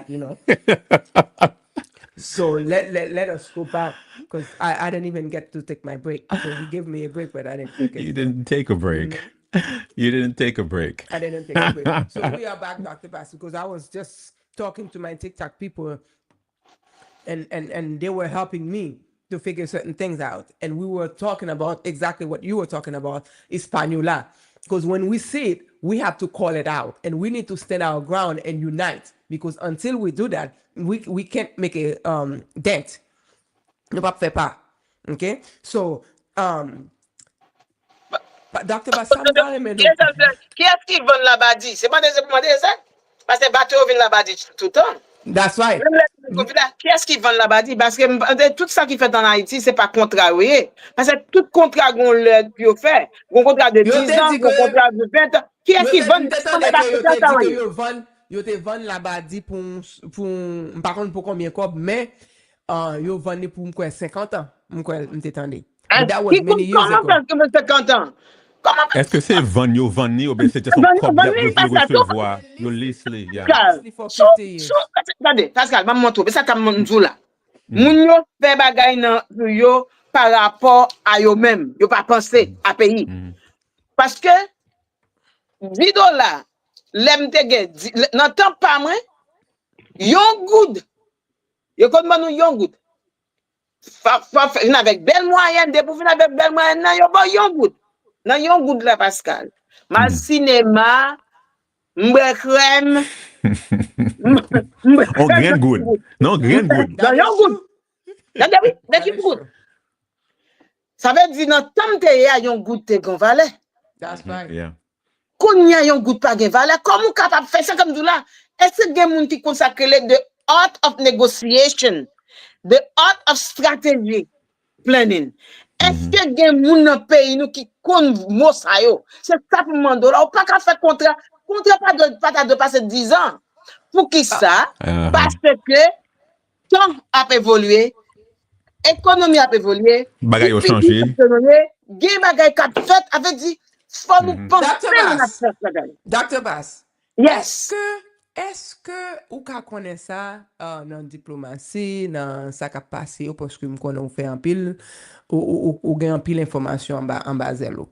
So let us go back because I didn't even get to take my break. So he gave me a break, but I didn't take it. You didn't take a break. You didn't take a break. I didn't take a break. So we are back, Dr. Bass, because I was just talking to my TikTok people, and they were helping me to figure certain things out, and we were talking about exactly what you were talking about, Hispaniola. Because when we see it, we have to call it out, and we need to stand our ground and unite. Because until we do that, we can't make a dent. Ne pas faire pas. Okay? So, Dr. Bassam, qui est-ce qui vend la badi? C'est pas des ça? Parce que bateau vient la badi tout le temps. That's right. Qui est-ce qui vend la badi? Parce que tout ça qui fait en Haïti, c'est pas contrat, oui. Parce que tout contrat qu'on le fait, un contrat de 10 ans, un contrat de 20 ans. Qui est-ce qui vend? Yo te vend la badi pour par contre pour combien quoi, mais yo vend pour 50 ans. M't'entendez. That was many years ago. Comment 50 ans? Est-ce que c'est Vanyo Vanni ou bien c'était son propre recevoir? Yo lisli, yeah. Attendez, Pascal, va me montrer. Ça t'a montré là. Moun yo fait bagay nan yo par rapport à yo même. Yo pas penser à pays. Parce que $10 l'aime te gen nan temps pas moins yon good. Yo kon man nou yon good. Avec belle moyenne, de pour finir avec belle moyenne, nan yo bon yon good. Nan yon good la Pascal. Ma cinéma, m'be crème. Oh, grand good. Non, grand good. Nan yon good. Nan oui, l'équipe good. Ça veut dire nan temps te ya yon good te gon valeur. That's right. Yeah. Kounya yon good pa gen valeur. Comment capable faire ça comme là? Est-ce que gen moun qui consacre the art of negotiation, the art of strategy planning? Est-ce que gen moun nan pays nous qui kon mot sa yo? C'est ça pour mando là, ou pas qu'à faire contrat pas de passer 10 ans. Pour qui ça? Parce que temps a évolué, économie a évolué, bagay a changé. Gen bagay ka fait avait dit faut nous penser Dr. Bass. Yes. Est-ce que est-ce que ou ka connaît ça dans diplomatie, dans ça ka passé parce que me connais ou fait en pile ou gain en pile information en bas zéro.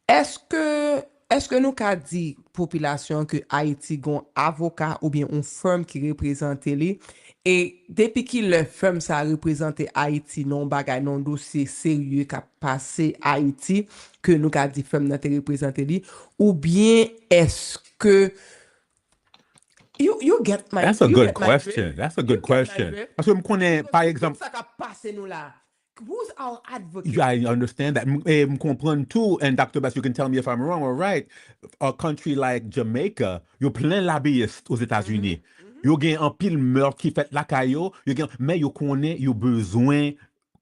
Est-ce que nous ka dit population que Haïti gon avocat ou bien une firme qui représente li et depuis qu'il le firme ça représente Haïti non bagay non dossier sérieux qui a passé Haïti que nous ka dit firme nan te représente li ou bien est-ce que You get my That's a you good get my question. drift? That's a You good get my question. drift? Parce que me connais, par exemple, Ça ka passe nous là. Who's our advocate? yeah, I understand that. Me comprend too, and Dr. Bass, you can tell me if I'm wrong or right. A country like Jamaica, yo plein lobbyistes aux États-Unis. Yo gen un pile meurtre qui fait la caillou, yo gen, mais yo connaît, yo besoin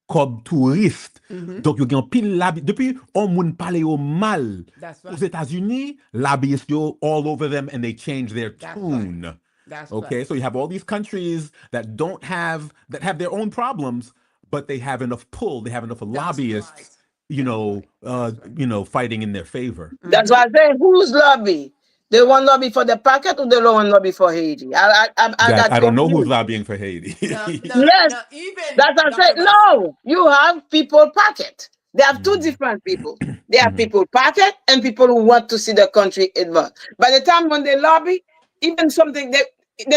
comme touriste. Donc yo gen un pile lobby. Depuis, on moun parle yo mal. That's Aux right. États-Unis, lobbyists yo all over them and they change their That's tune. right. That's Okay, right. so you have all these countries that have their own problems, but they have enough pull, they have enough lobbyists, fighting in their favor. That's why I say, who's lobby? They want lobby for the packet or they don't want lobby for Haiti? I That got I don't know who's confused. lobbying for Haiti. Yes, Even that's what I say. Dr. Bass. No, you have people packet. They have two different people. They have people packet and people who want to see the country advance. By the time when they lobby, even something they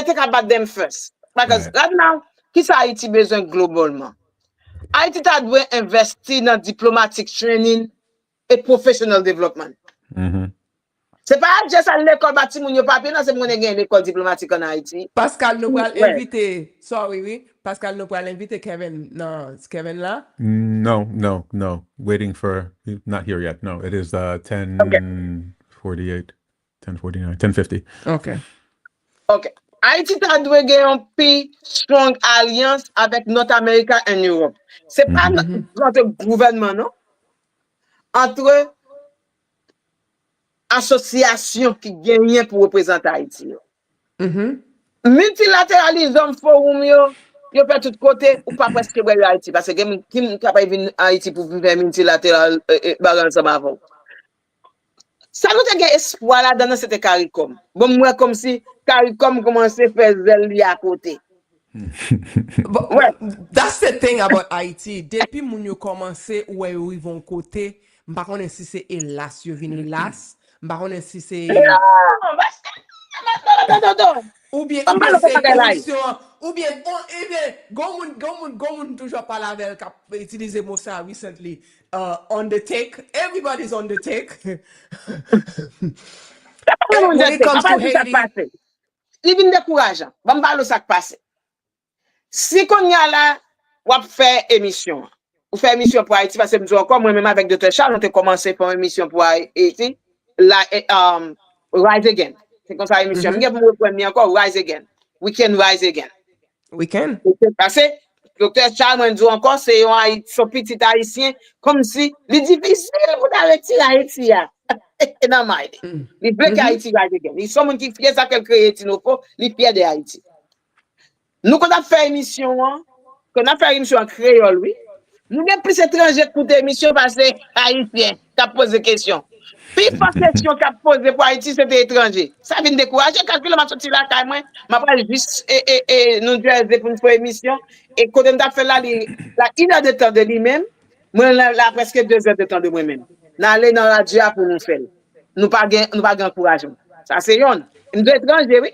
think about them first. Because Right. right now, qui sa Haïti besoin globalement? Haïti ta dwe investi dans diplomatic training et professional development. C'est pas juste à l'école bâti moun yo papier, non, c'est moun gen l'école diplomatique en Haïti. Pascal nous pral Ouais. inviter. Sorry, oui. Pascal nous pral inviter Kevin. Non, c'est Kevin là. No. Waiting for not here yet. No, it is 10:48, 10:49, 10:50. Okay. Ok. Haïti ta dwe gen un pi strong alliance avec North America and Europe. C'est pas notre gouvernement, non? Entre association qui gagnent pour représenter Haïti. Multilatéralisme forum yo fait tout côté ou pas presque ouais Haïti parce que qui capable venir Haïti pour faire multilatéral bagarre ensemble avant. Ça nous a espoir là dans cette CARICOM. Bon moi comme si CARICOM commençait à faire zèle à côté. But, Ouais. That's the thing about Haiti. Depuis moun yo commencé ouais ils vont côté, m'pa connait si c'est hélas yo vini hélas, m'pa connait si c'est Non. ou bien On parle c'est pas de live. émission ou bien gomun toujours parler avec k'ap utiliser mot ça recently on the take, everybody's on the take. When it comes to Haiti, Il vient décourageant. Bon parle ça qui passe. Si qu'on y a là, on fait émission. On fait émission pour Haïti parce que nous encore moi même avec Dr. Charles on a commencé pour une émission pour Haïti la Rise Again. C'est comme ça émission. M'gè pour premier encore Rise Again. We can rise again. we can. Parce que Dr. Charles m'a dit encore c'est un petit haïtien comme si c'est difficile pour arrêter Haïti là. Non mais il veut qu'Haïti rise again. Il sont monde qui fait ça quelque Haïti non pas, il fier de Haïti. Nous qu'on a fait émission en créole oui. Nous avons plus étrangers pour des émissions parce que Haïtien qui a posé question. Puis pas question qui a posé pour Haïti c'était étranger. Ça vient décourager quand je m'a sorti là quand moi m'a pas juste nous dire pour une fois émission et quand on a fait là la 1 heure de temps de lui-même, moi là presque 2 heures de temps de moi-même. N'aller dans la radio pour nous faire. Nous pas encouragement. Ça c'est yon. Nous étrangers oui.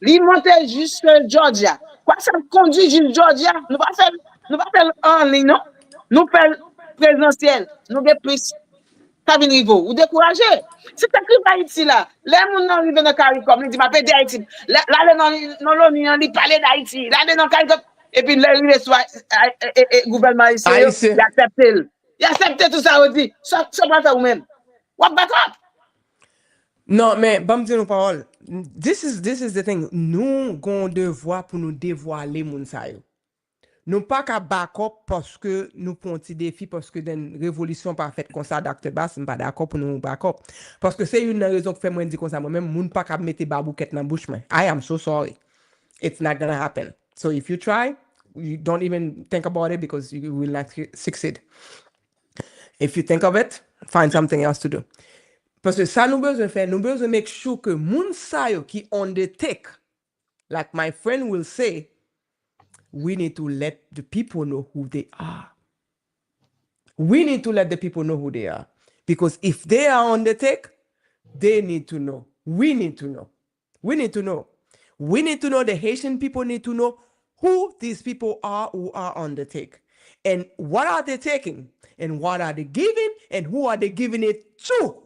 Li monter juste Georgia. Quoi ça conduit juste Georgia? Nous pas faire en ligne non. Nous faisons présentiel, nous avons plus cabine niveau, ou décourager. C'est écrit Haïti là. Les gens qui arrivent dans le CARICOM, ils disent, je vais Haïti. Là, dans l'ONU, ils parlent d'Haïti. Là, dans le CARICOM, et puis, le gouvernement haïtien, il accepte. Il accepte tout ça, il dit, ça va faire vous-même. What back up? Non, mais bam di nou parole. This is the thing. Nous gon devoir pour nous dévoiler moun sa yo. Nous pas qu'à back up parce que nous prenons un petit défi parce que d'une révolution pas faite comme ça Dr. Bass, pas d'accord pour nous back up. Parce que c'est une raison qui fait moi dire comme ça moi-même moun pas qu'à mettre babouquette dans bouche moi. I am so sorry. It's not gonna happen. So if you try, you don't even think about it because you will not succeed. If you think of it, find something else to do. Parce que ça nous besoin faire, nous besoin make sure que moun sa yo qui on the take like my friend will say, we need to let the people know who they are. We need to let the people know who they are. Because if they are on the take, they need to know. We need to know. We need to know. We need to know, the Haitian people need to know who these people are who are on the take. And what are they taking? And what are they giving? And who are they giving it to?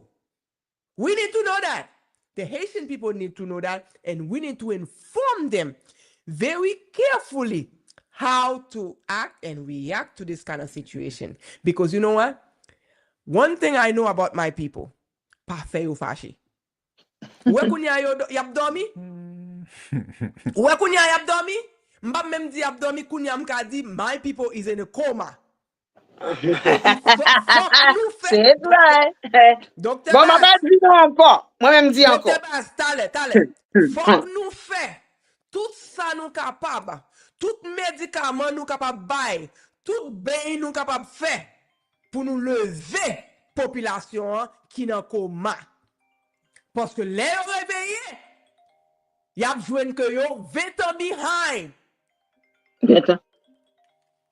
We need to know that. The Haitian people need to know that. And we need to inform them very carefully how to act and react to this kind of situation. Because you know what? One thing I know about my people, pa fe ou fashi. Ou kounya yap dormi? Ou kounya yap dormi? Mba même di yap dormi kounya mka di my people is in a coma. Fuck nous fait. C'est vrai. Docteur Bon, ma Bass. mère dit encore. Moi-même dis encore. Docteur Bass, tale. Fuck nous fait. Tout ça nous capable. Tout médicament nous capable bail. Tout bien nous capable faire pour nous lever population qui dans coma. Parce que les réveillés, y a besoin que yo 20 ans behind.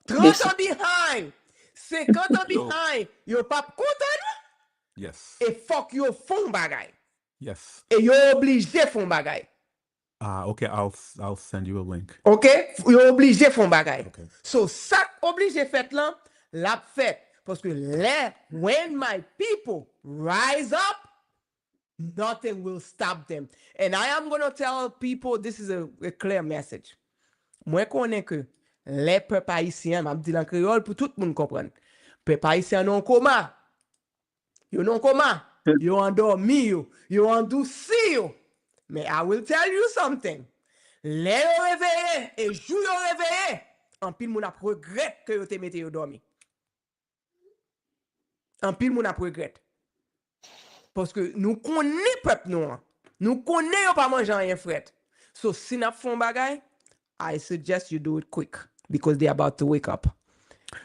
30 ans behind. 50 ans behind. Yo pas content. Yes. Et fuck yo font bagay. Yes. Et yo obligé font bagay. Okay, I'll send you a link. OK? Yo obligé font bagay. Okay. So ça obligé fait là, la fait. Parce que when my people rise up, nothing will stop them. And I am going to tell people, this is a clear message. Moi connais que les peuples haïtiens, m'a dit en créole pour tout le monde comprendre. Peuples haïtiens non coma. Yo non coma. Yo endormi yo endouci yo. Mais I will tell you something. Les yo réveillé et jou yo réveillé, en pile moun ap regret que yo te mette yo dormi. En pile moun ap regret. Parce que nous connaissons peuple nous. Nous connaissons pas manger rien fret. So si n'a font bagay, I suggest you do it quick because they're about to wake up.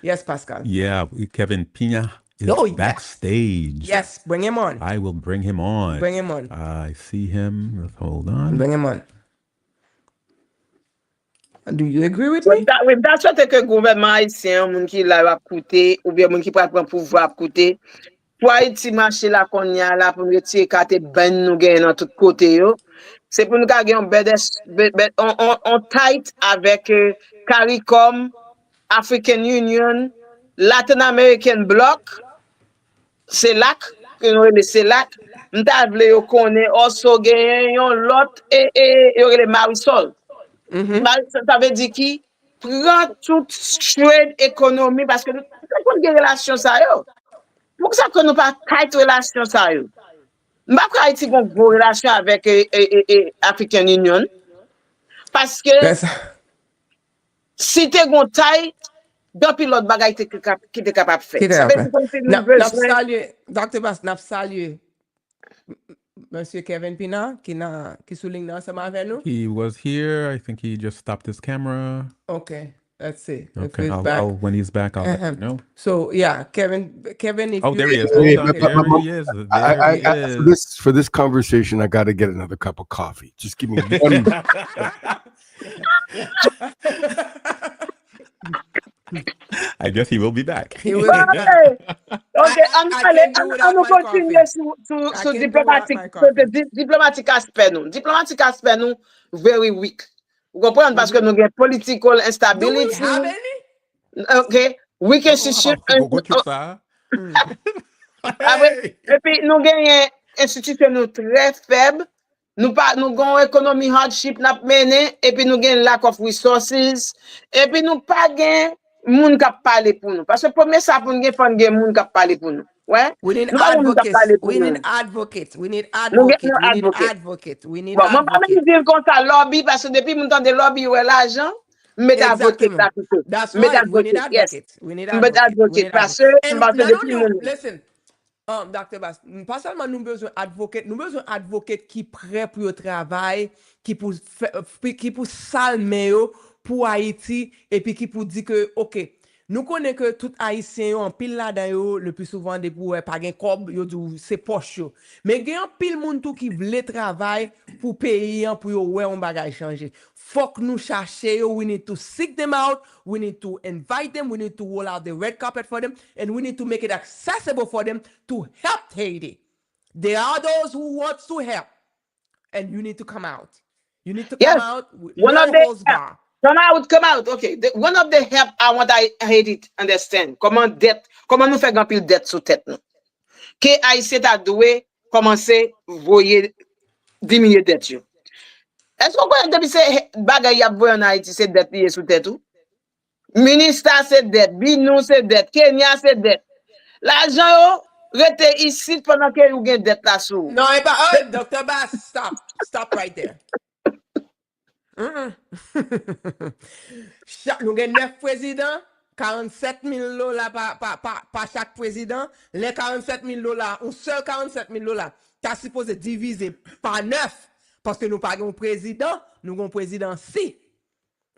Yes, Pascal. Yeah, Kevin Pina is backstage. Yes, bring him on. I will bring him on. Bring him on. I see him. Hold on. Bring him on. Do you agree with me? That's what que gouvernement haïtien, moun ki la va coûter, ou bien moun ki prend pouvoir coûter. Pour Haïti marché la konya la pour retirer carte ben nous gagne dans tout côté yo. C'est pour nous gagner on tight avec CARICOM, African Union, Latin American Bloc, CELAC, que nous le CELAC. M'ta vle yo connaît also gagne yon lot et yo le Marisol. Ça veut dire qui prend toute trade économie parce que nous avons des relations ça yo. Pour ça que nous pas tight relation ça yo. M'pa ka Haïti gon gros relation avec African Union parce que si te gon tight depuis l'autre bagay qui te capable faire. Ça veut dire que saluer Dr. Bass n'a salué Monsieur Kevin Pina qui souligne ensemble avec nous. He was here. I think he just stopped his camera. Okay. Let's see. Okay, when he's back, I'll let you know. So yeah, Kevin. If there he is. There he is. There he is. For this conversation, I got to get another cup of coffee. Just give me one. I guess he will be back. He will be back. Okay, on continue sur diplomatique aspect nous. Diplomatique aspect nous very weak. Vous comprenez parce que nous avons political instability. Do we have any? Okay, weak institution. Et puis nous avons institution très faible. Nous avons économie hardship n'a mené et puis nous avons lack of resources et puis nous pas gain moun qui parler pour nous parce que premier ça pour nous faut gain moun qui parler pour nous. Ouais. We need advocates. We need advocates. We need advocates. We need advocates. Moi pas même dire comme ça lobby parce que depuis mon temps de lobby ouais l'argent mais advocate là plutôt. That's right. We need advocates. We need advocates. Parce que listen. Dr. Bass, pas seulement nous besoin d'advocates, nous besoin d'advocates qui prêt pour le travail, qui pour salmer pour Haïti et puis qui pour dire que OK, nous connaissons que tout haïtien yo en pile là-dedans yo le plus souvent des pour pas gen kob yo dou c'est poche yo. Mais gen en pile moun tout qui vle travail pour payer pour yo ouais on bagay changer. Faut que nous chercher yo, we need to seek them out, we need to invite them, we need to roll out the red carpet for them and we need to make it accessible for them to help Haiti. There are those who want to help and you need to come out. You need to come Yes. out with One no of the holds bar. come out. Okay. One of the help I want I Haiti understand. Comment nous faire grand pile dette sous tête nous. Que Haïtien t'a doué commencer voyer diminuer dette yo. Est-ce qu'on connaît depuis c'est bagay y a voyer en Haïti c'est dette lié sous tête ou? Ministre c'est dette, Binou c'est dette, Kenya c'est dette. L'argent yo rete ici pendant que vous gagne dette là sous. Non, et pas, Dr. Bass, stop right there. Nous avons 9 présidents, 47 000 $ par chaque président. Les 47 000 $, un seul 47 000 $, tu as supposé diviser par 9 parce que nous n'avons pas un président, nous avons un président si.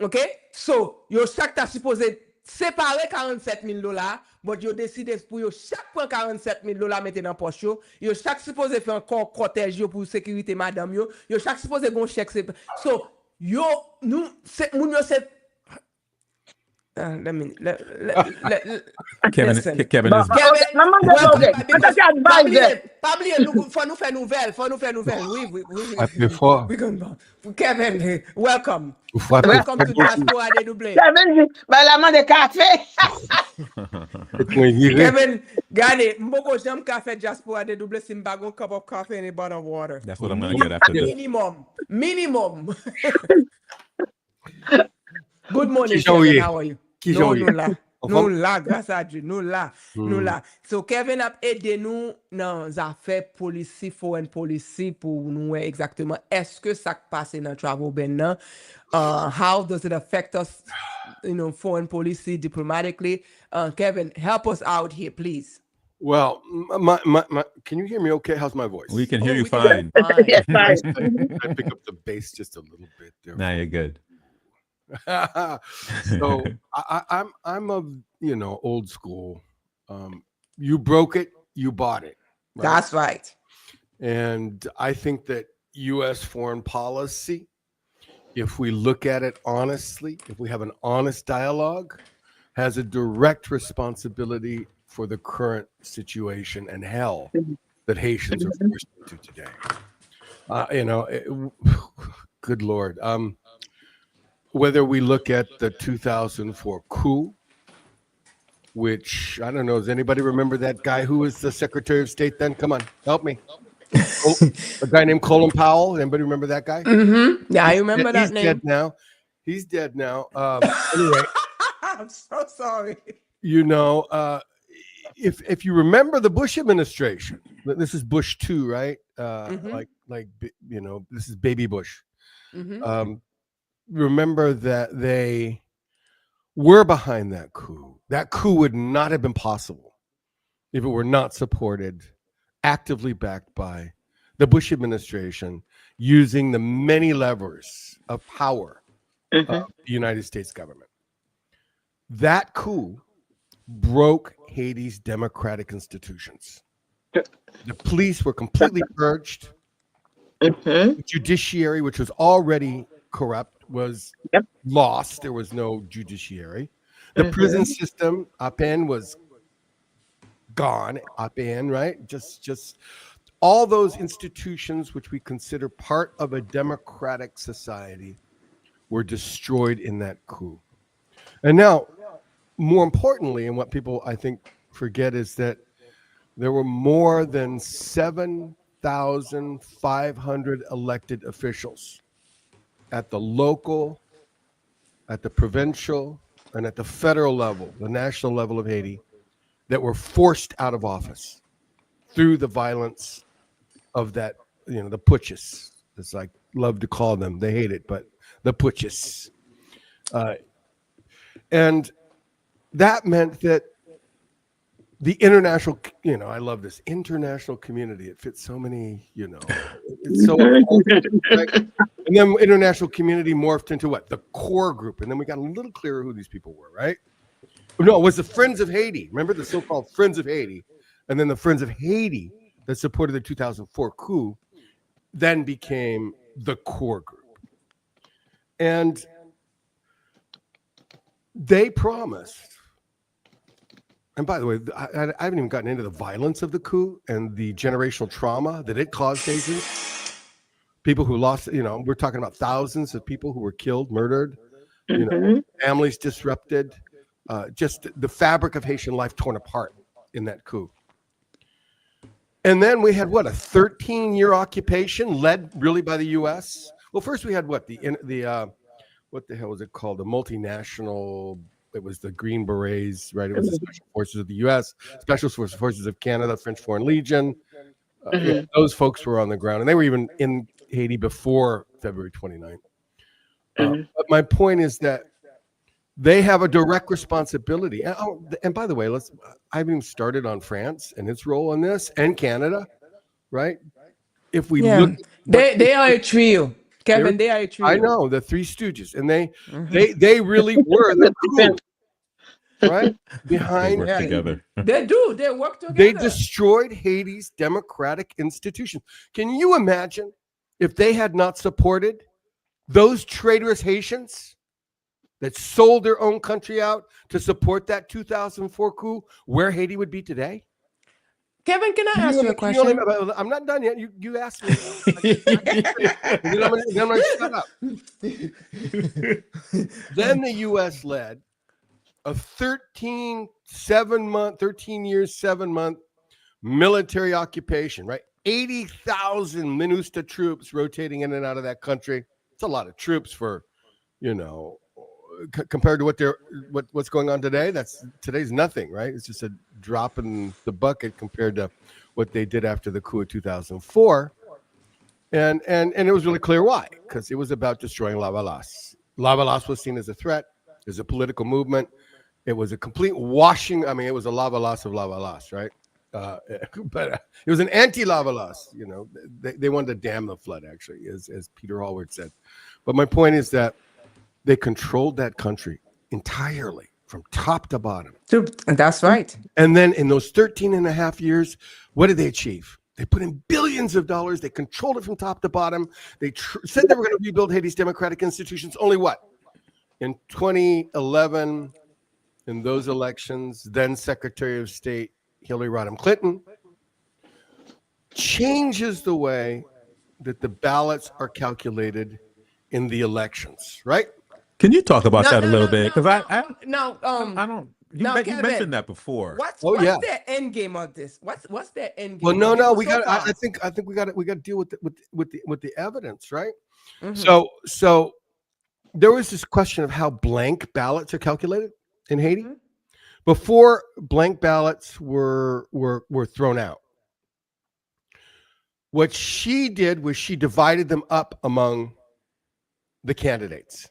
OK? So, chaque tu as supposé séparer 47 000 $, mais yo décidé pour yo chaque point 47 000 $ mettre dans poche yo chaque supposé faire encore cortège pour sécurité madame yo chaque supposé gon chèque so yo nous c'est moun yo c'est let me Kevin listen. is Kevin, Maman pas oublier nous faut nous faire nouvelle oui Appelez fort. Kevin welcome Faut appeler welcome to Dyaspora Dedouble. Kevin la main de café. Kevin, gade, mboko jam café Dyaspora Dedouble si mbagon cup of coffee and a bottle of water. That's what I'm going to get after this. Minimum. Good morning, Qui Kevin. joue? How are you? Qui Non, joue? nous là, grâce à Dieu, nous là. So Kevin a aidé nous dans les affaires policy, foreign policy pour nous exactement est-ce que ça passe dans travel ban nan? How does it affect us, foreign policy, diplomatically? Kevin, help us out here, please. Well, my can you hear me okay? How's my voice? We can hear you we can fine. Yes, fine. I pick up the bass just a little bit there. Now you're good. So I'm of old school. You broke it, you bought it. Right? That's right. And I think that U.S. foreign policy, if we look at it honestly, if we have an honest dialogue, has a direct responsibility for the current situation and hell that Haitians are forced into today. Good Lord. Whether we look at the 2004 coup, which I don't know, does anybody remember that guy who was the Secretary of State then? Come on, help me. A guy named Colin Powell. Anybody remember that guy? Mm-hmm. Yeah, I remember that name. He's dead now. Anyway, I'm so sorry. If you remember the Bush administration, this is Bush 2, right? This is baby Bush. Mm-hmm. Remember that they were behind that coup. That coup would not have been possible if it were not supported, actively backed by the Bush administration, using the many levers of power of the United States government. That coup broke Haiti's democratic institutions. The police were completely purged. The judiciary, which was already corrupt, was lost. There was no judiciary. The prison system, APN, was gone. APN, right? Just all those institutions which we consider part of a democratic society were destroyed in that coup. And now, more importantly, and what people I think forget, is that there were more than 7,500 elected officials at the local, at the provincial, and at the federal level, the national level of Haiti, that were forced out of office through the violence of that, the putschists, as I love to call them. They hate it, but the putschists. And that meant that the international, I love this international community. It fits so many, it's so, right? And then international community morphed into what? The core group. And then we got a little clearer who these people were, right? No, it was the Friends of Haiti. Remember the so-called Friends of Haiti, and then the Friends of Haiti that supported the 2004 coup, then became the core group, and they promised. And by the way, I haven't even gotten into the violence of the coup and the generational trauma that it caused Haitians. People who lost, we're talking about thousands of people who were killed, murdered, families disrupted, just the fabric of Haitian life torn apart in that coup. And then we had a 13-year occupation led really by the U.S. Well, first we had what the hell was it called? The multinational. It was the Green Berets, right? It was the Special Forces of the U.S., Special Forces of Canada, French Foreign Legion. Those folks were on the ground, and they were even in Haiti before February 29th. But my point is that they have a direct responsibility. And by the way, I haven't even started on France and its role in this, and Canada, right? If we look, they are a trio. Kevin, they are a trio. I know, the Three Stooges, and they really were the coup, right? Behind They work together. They work together. They destroyed Haiti's democratic institutions. Can you imagine if they had not supported those traitorous Haitians that sold their own country out to support that 2004 coup, where Haiti would be today? Kevin, can I ask you a question? I'm not done yet. You asked me. Then I'm gonna shut up. Then the U.S. led a 13 years, 7-month military occupation, right? 80,000 MINUSTA troops rotating in and out of that country. It's a lot of troops for, compared to what's going on today. Today's nothing, right? It's just a drop in the bucket compared to what they did after the coup of 2004. And it was really clear why, because it was about destroying Lavalas. Lavalas was seen as a threat, as a political movement. It was a complete washing. I mean, it was a Lavalas of Lavalas, right? But it was an anti-Lavalas. They wanted to dam the flood, actually, as Peter Hallward said. But my point is that they controlled that country entirely from top to bottom. That's right. And then in those 13 and a half years, what did they achieve? They put in billions of dollars. They controlled it from top to bottom. They said they were going to rebuild Haiti's democratic institutions. Only what? In 2011, in those elections, then Secretary of State Hillary Rodham Clinton changes the way that the ballots are calculated in the elections, right? Can you talk about that a little bit? Because I don't. You Kevin, mentioned that before. What's their end game of this? What's their end game? Well, no, we got. I think we got to deal with the evidence, right? So there was this question of how blank ballots are calculated in Haiti before blank ballots were thrown out. What she did was she divided them up among the candidates.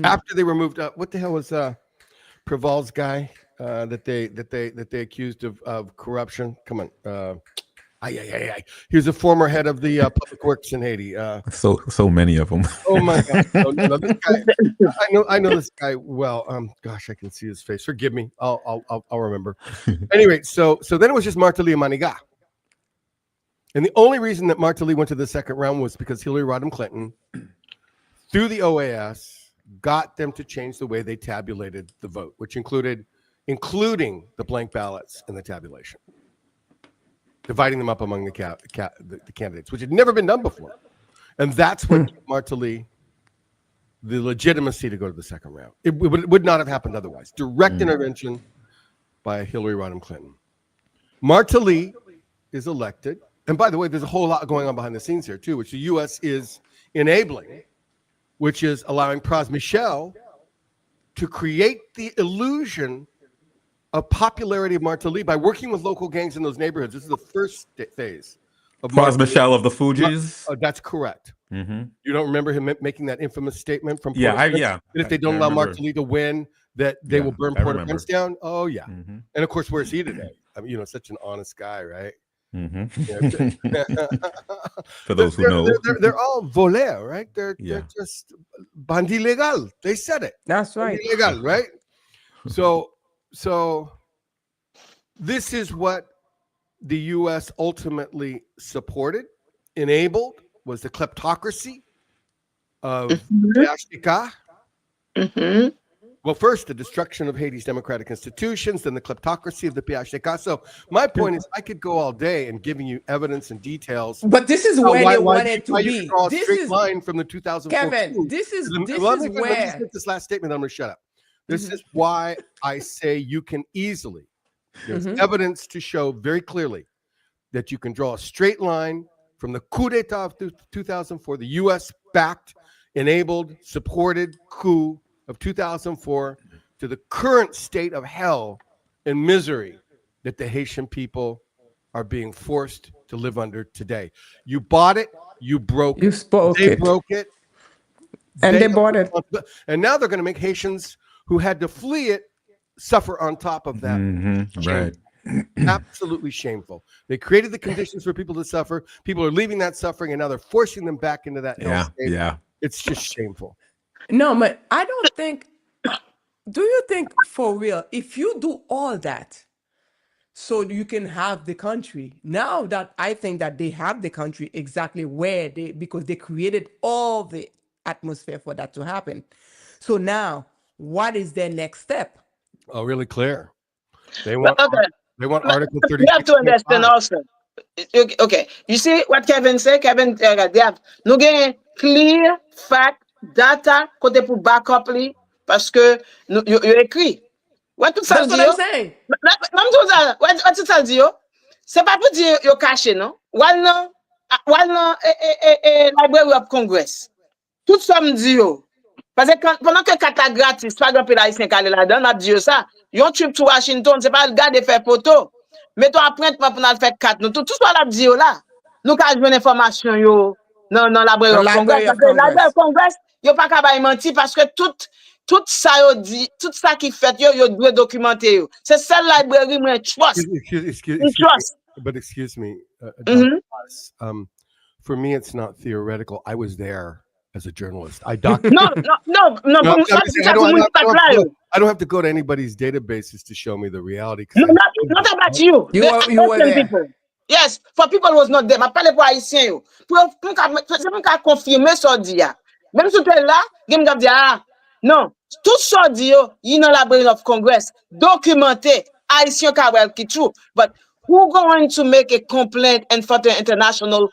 After they were moved up, what the hell was Preval's guy that they accused of corruption? Come on, he was a former head of the public works in Haiti. So many of them. Oh my God! No, this guy, I know this guy well. Gosh, I can see his face. Forgive me. I'll remember. Anyway, so then it was just Martelly and Manigat. And the only reason that Martelly went to the second round was because Hillary Rodham Clinton, through the OAS, got them to change the way they tabulated the vote, which including the blank ballots in the tabulation, dividing them up among the candidates, which had never been done before. And that's what gave Martelly the legitimacy to go to the second round. It would not have happened otherwise. Direct intervention by Hillary Rodham Clinton. Martelly is elected. And by the way, there's a whole lot going on behind the scenes here, too, which the U.S. is enabling, which is allowing Pras Michel to create the illusion of popularity of Martelly by working with local gangs in those neighborhoods. This is the first phase of Pras Michel of the Fugees. That's correct. Mm-hmm. You don't remember him making that infamous statement from Port-au-Prince? That if they don't allow Martelly to win, that they will burn Port-au-Prince down? Oh, yeah. Mm-hmm. And, of course, where's he today? I mean, such an honest guy, right? Mm-hmm. For those who know, they're all volés, right? They're just bandit legal. They said it. That's right. Legal, right? So this is what the U.S. ultimately supported, enabled, was the kleptocracy of PHDK. Well, first, the destruction of Haiti's democratic institutions, then the kleptocracy of the PHDK. So my point is, I could go all day and giving you evidence and details. But this is where they wanted to be. You draw a This straight is line from the 2004. Kevin. This is Let me where just get this last statement. I'm going to shut up. This is why I say you can easily. There's evidence to show very clearly that you can draw a straight line from the coup d'etat of 2004, the U.S.-backed, enabled, supported coup of 2004 to the current state of hell and misery that the Haitian people are being forced to live under today. You bought it, you broke you it. spoke They it, broke it, and they bought it. and now they're going to make Haitians who had to flee it suffer on top of that. Right. Absolutely shameful. They created the conditions for people to suffer. People are leaving that suffering, and now they're forcing them back into that hell state. Yeah. It's just shameful. No, but I don't think. Do you think for real, if you do all that, so you can have the country, now that I think that they have the country exactly where because they created all the atmosphere for that to happen. So now, what is their next step? Oh, really clear. They want Article 36. You have to understand also. Okay, you see what Kevin said? Kevin, they have no clear fact data côté pour backup li parce que you écrit. What tout ça That's what I'm saying. Même tout ça, what tout ça dit yo? C'est pas pour dire yo caché non. Wal non Library of Congress. Tout ça me dit yo. Parce que pendant que kata gratis, pas grand pays haïtien calé là-dedans, on a dit ça. Yon trip to Washington, c'est pas le gars de faire photo. Mais toi après pour nous faire 4 nous tout ça la dit yo là. Nous ka joine information yo non Library of Congress. Library of Congress, yo pas capable mentir parce que tout ça yo dit, tout ça qui fait yo doit documenter yo. C'est celle library moi trust. Excuse me. For me it's not theoretical. I was there. As a journalist, I document. No. I don't have to go to anybody's databases to show me the reality. No, not about you. You were there. People. Yes, for people who was not there. Je parle pour Ayisyen yo. Pour confirmer ça dit ya. Même si tu es là, game gap dit non. Tout ça dit yo, you know Library of Congress documenté Ayisyen Kawel ki true. But who going to make a complaint in front of international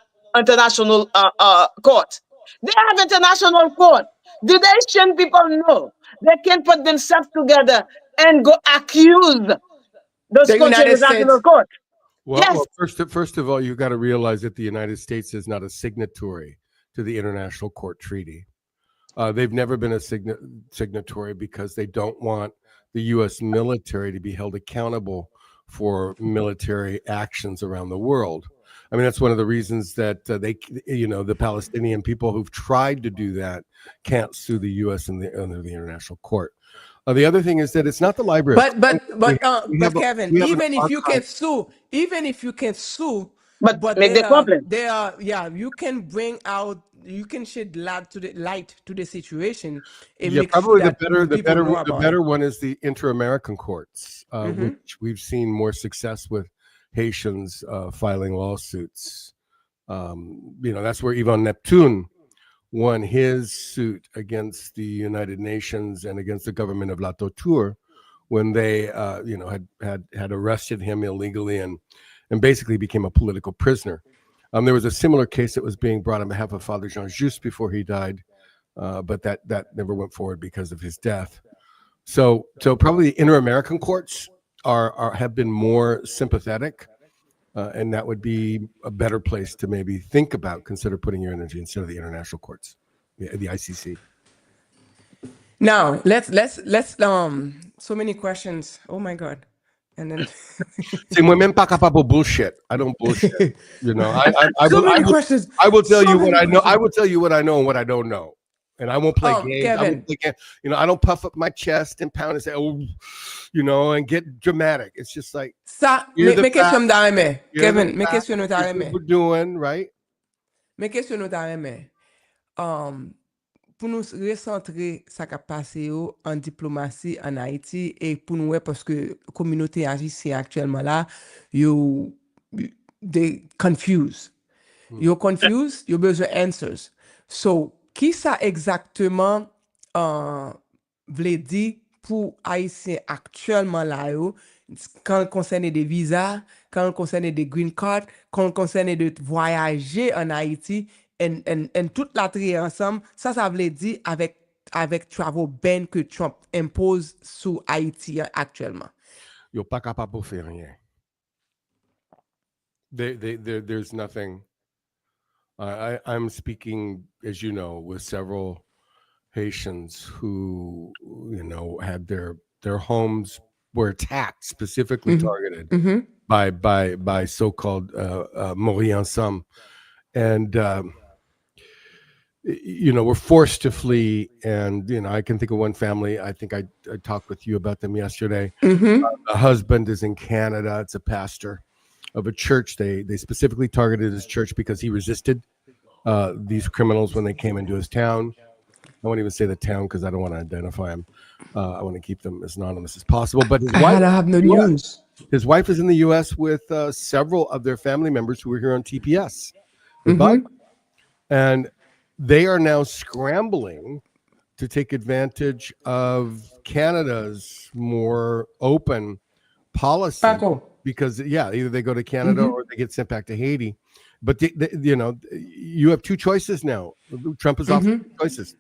court? They have international court. The Haitian people know they can put themselves together and go accuse those countries international court. Well, yes. Well, first of all, you got to realize that the United States is not a signatory to the International Court Treaty. They've never been a signatory because they don't want the U.S. military to be held accountable for military actions around the world. I mean, that's one of the reasons that the Palestinian people who've tried to do that can't sue the U.S. under the International Court. The other thing is that it's not the library. But Kevin, even if you can sue, but make the complaint. You can bring out, you can shed light to the situation. Probably the better one is the Inter-American courts, which we've seen more success with Haitians filing lawsuits. That's where Yvon Neptune won his suit against the United Nations and against the government of La Torture when they had arrested him illegally and basically became a political prisoner. There was a similar case that was being brought on behalf of Father Jean Just before he died, but that never went forward because of his death. So probably the Inter-American courts have been more sympathetic, and that would be a better place to maybe consider putting your energy instead of the international courts, the ICC. Now let's so many questions. Oh my God. And then bullshit. I don't bullshit. Questions. I will tell you what I know. I will tell you what I know and what I don't know. And I won't play games. I don't puff up my chest and pound and say, and get dramatic. It's just like mes questions d'arrêt, Kevin. Mes questions d'arrêt. We're doing right. Mes questions d'arrêt. pour nous recentrer ça qui a passé en diplomatie en Haïti et pour nous parce que communauté haïtienne actuellement là they confused. You're confused, you besoin answers. So, qui ça exactement vle di pour Haïtien actuellement là yo, quand il concerne des visas, quand il concerne des green cards, quand il concerne de voyager en Haïti, et toute la trier ensemble, ça veut dire avec travel ban que Trump impose sur Haïti actuellement. Yo pas capable de faire rien. There's nothing. I'm speaking, as you know, with several Haitians who, had their homes were attacked, specifically targeted by so-called Mori Ensemble, and were forced to flee. And I can think of one family. I think I talked with you about them yesterday. The husband is in Canada. It's a pastor of a church. They specifically targeted his church because he resisted these criminals when they came into his town. I won't even say the town because I don't want to identify him. I want to keep them as anonymous as possible. But his wife, have no news. His wife is in the U.S. with several of their family members who were here on TPS. And they are now scrambling to take advantage of Canada's more open policy. Because, either they go to Canada or they get sent back to Haiti. But, you have two choices now. Trump is offering choices.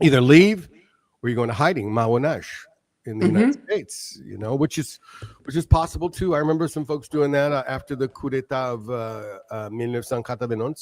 Either leave or you're going to hiding, Mawanaj, in the United States, which is possible too. I remember some folks doing that after the coup d'etat of 1991,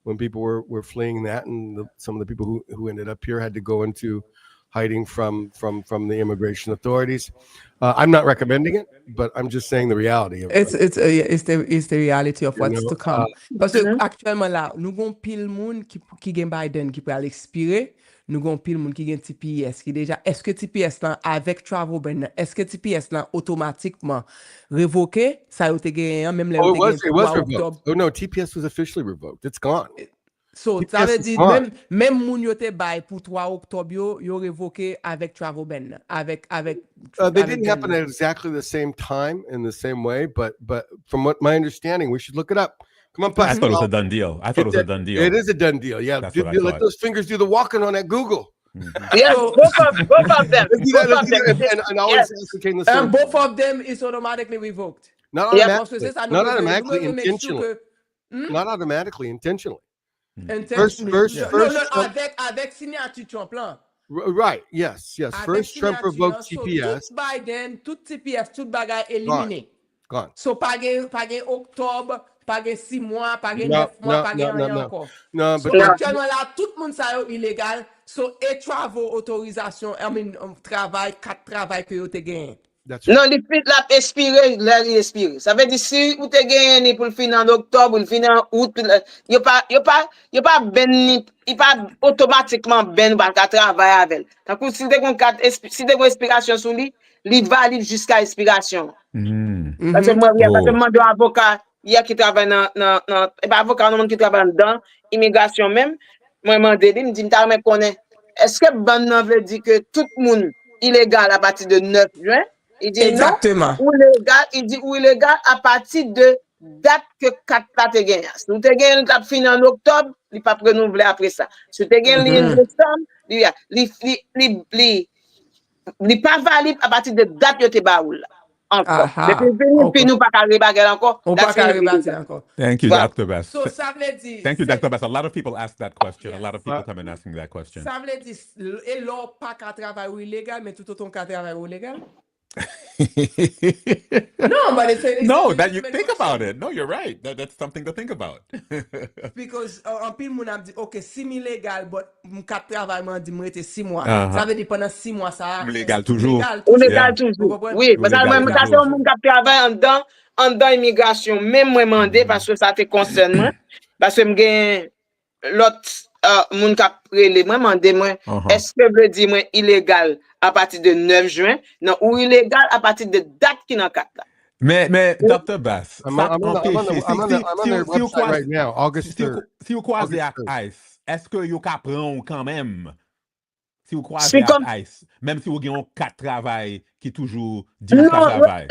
when people were fleeing that, and some of the people who ended up here had to go into hiding from the immigration authorities. I'm not recommending it, but I'm just saying the reality of it. It's the reality of what's to come. Parce que actuellement là, nous avons pile monde qui gagne Biden qui peut aller expirer. Nous avons pile monde qui gagne TPS qui déjà. Est-ce que TPS là avec travel ban, est-ce que TPS là automatiquement révoqué? Ça a été gagné même les. It was revoked. Oh no, TPS was officially revoked. It's gone. So, ça veut dire, même moun yo te bay pour 3 octobre, yo révoqué avec travel ban, avec they didn't happen at exactly the same time in the same way, but from what my understanding, we should look it up. Come on, I thought it was a done deal. It is a done deal. Yeah, let those fingers do the walking on that Google. Yes, both of them. And always ascertain the source. And both of them is automatically revoked. Not automatically, intentionally. Not automatically, intentionally. First, avec signature Trump là. Right, yes. First Trump revoked TPS. Tout Biden, tout TPS, tout bagay éliminé. Gone. So, pas octobre, pas 6 mois, pas 9 mois, pas rien encore. No, so, but actuellement là, tout le monde ça illégal. So, et travail, autorisation, travail, 4 travail que vous te gagné. Non, la expiré. Ça veut dire si vous te gagné pour le fin en octobre, le fin en août, il pas automatiquement ben ba ka travailler avec. Tant que si te gon expiration sur lui, il valide jusqu'à expiration. Parce que moi demande un avocat qui travaille dans pas avocat non qui travaille dans immigration même, moi demandé lui me dit m'ta même connaît. Est-ce que ban nan veut dire que tout le monde illégal à partir de 9 juin? Il dit exactement. Non, ou illégal à partir de date que 4 te gagné. Si tu te gagné le fini en octobre, il pas renouveler après ça. Si tu te gagné en décembre, il pas valide à partir de date que tu baoul encore. Depuis nous pas arriver encore. On pas arriver encore. Thank you, Dr. Bess. So ça veut dire. Thank you, Dr. Bess. A lot of people ask that question. A lot of people come in asking that question. Ça veut dire et là pas qu'à travailler illégal, mais tout autant qu'à travailler illégal. No, but that you think about it. No, you're right. That's something to think about. Because pile moun a dit OK, si mi légal, but m'ka travail m'a dit m'rete 6 mois. Ça veut dire pendant 6 mois ça légal toujours. Légal toujours. Oui, parce que moi ça mon ka travail en dedans immigration, même moi mandé parce que ça te concerne moi parce que m'gain l'autre moun ka prélé moi mandé moi est-ce que veut dire moi illégal à partir de 9 juin, non, ou illégal à partir de date qui n'a pas. Mais Dr. Bass, I'm on their website right now, August 3rd. Si vous croisez avec ICE, est-ce que yo ka pran ou quand même? Si vous croisez C'est à comme Ice, même si vous avez un 4 travail qui toujours non, dimanche à travail.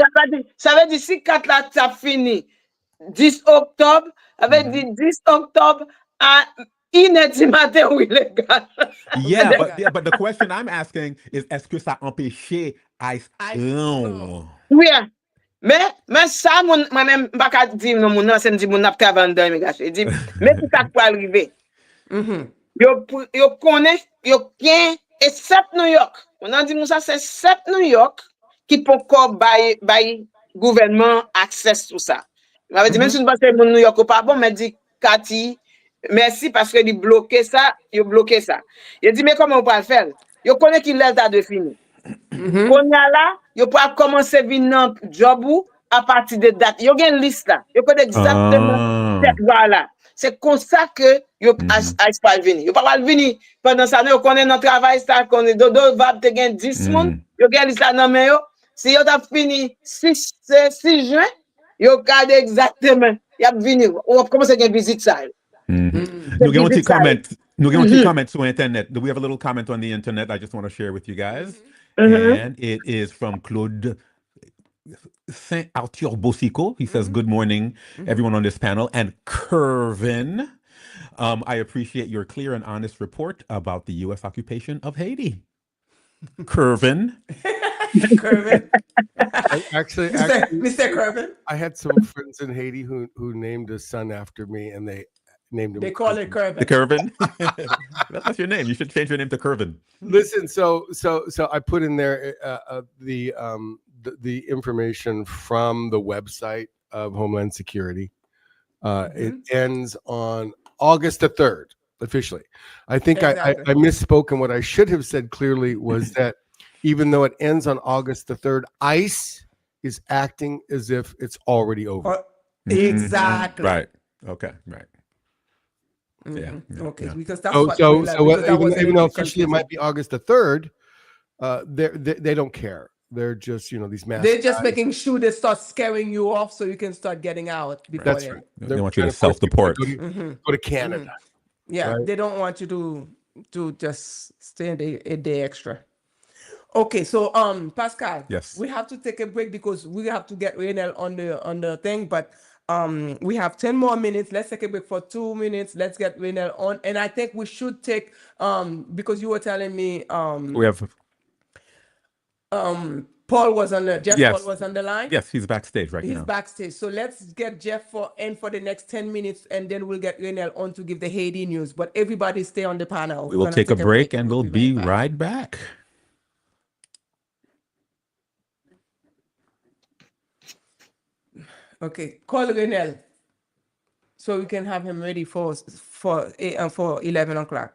ça veut dire si 4 là ça fini 10 octobre, avec dit 10 octobre à 1h du matin ou illégal. Yeah, but the question I'm asking is est-ce que ça empêchait Ice pran? Oui, mais ça moi-même pas ka dire non mon c'est dit mon n'a pas vendre mes gars. Il dit mais si ça peut arriver. Yo connaît yo bien except New York. On a dit ça c'est except New York qui peut encore bail gouvernement accès sur ça. On avait dit même si nous passons mon New York ou pas bon mais dit Cathy merci parce que il bloqué ça, il bloqué ça. Il dit mais comment on peut le faire? Yo connaît qu'il l'état de fini. Qu'on y a là, yo peut commencer venir job ou à partir de date. Yo gen liste là. Yo connaît exactement cette voilà. C'est comme ça que yo pas venir. Yo pas venir pendant ça yo connaît notre travail ça connaît dodo va te gen 10 monde. Yo gen liste là nan men yo. Si yo t'a fini 6 juin, yo garde exactement. Y a venir. On commence à gen visite ça. Nous avons un comment sur internet. We have a little comment on the internet I just want to share with you guys. And it is from Claude Saint Arthur Bosico. He says, good morning, everyone on this panel. And Kervin, I appreciate your clear and honest report about the U.S. occupation of Haiti. Kervin. Kervin. Actually, Mr. Kervin. I had some friends in Haiti who named a son after me, and they named him. They call it Kervin. The Kervin. That's your name. You should change your name to Kervin. Listen, so I put in there the information from the website of Homeland Security. It ends on August the 3rd, officially. I think exactly. I misspoke, and what I should have said clearly was that even though it ends on August the 3rd, ICE is acting as if it's already over. Exactly. Right. Okay. Right. Yeah. Okay. Yeah. Because that's even though officially it might be August the 3rd, they don't care. They're just these mass. They're just making sure they start scaring you off so you can start getting out. That's right. They want you to self-deport. Go to Canada. Yeah, right? They don't want you to just stay a day extra. Okay, so Pascal. Yes. We have to take a break because we have to get Raynel on the thing, but we have 10 more minutes. Let's take a break for 2 minutes. Let's get Raynel on. And I think we should take because you were telling me we have Paul was on the Jeff. Yes. Paul was on the line. Yes, he's backstage right now. He's backstage. So let's get Jeff for the next 10 minutes, and then we'll get Raynel on to give the Haiti news. But everybody stay on the panel. We will take a break and we'll be right back. Okay, call Raynel so we can have him ready for 11 o'clock.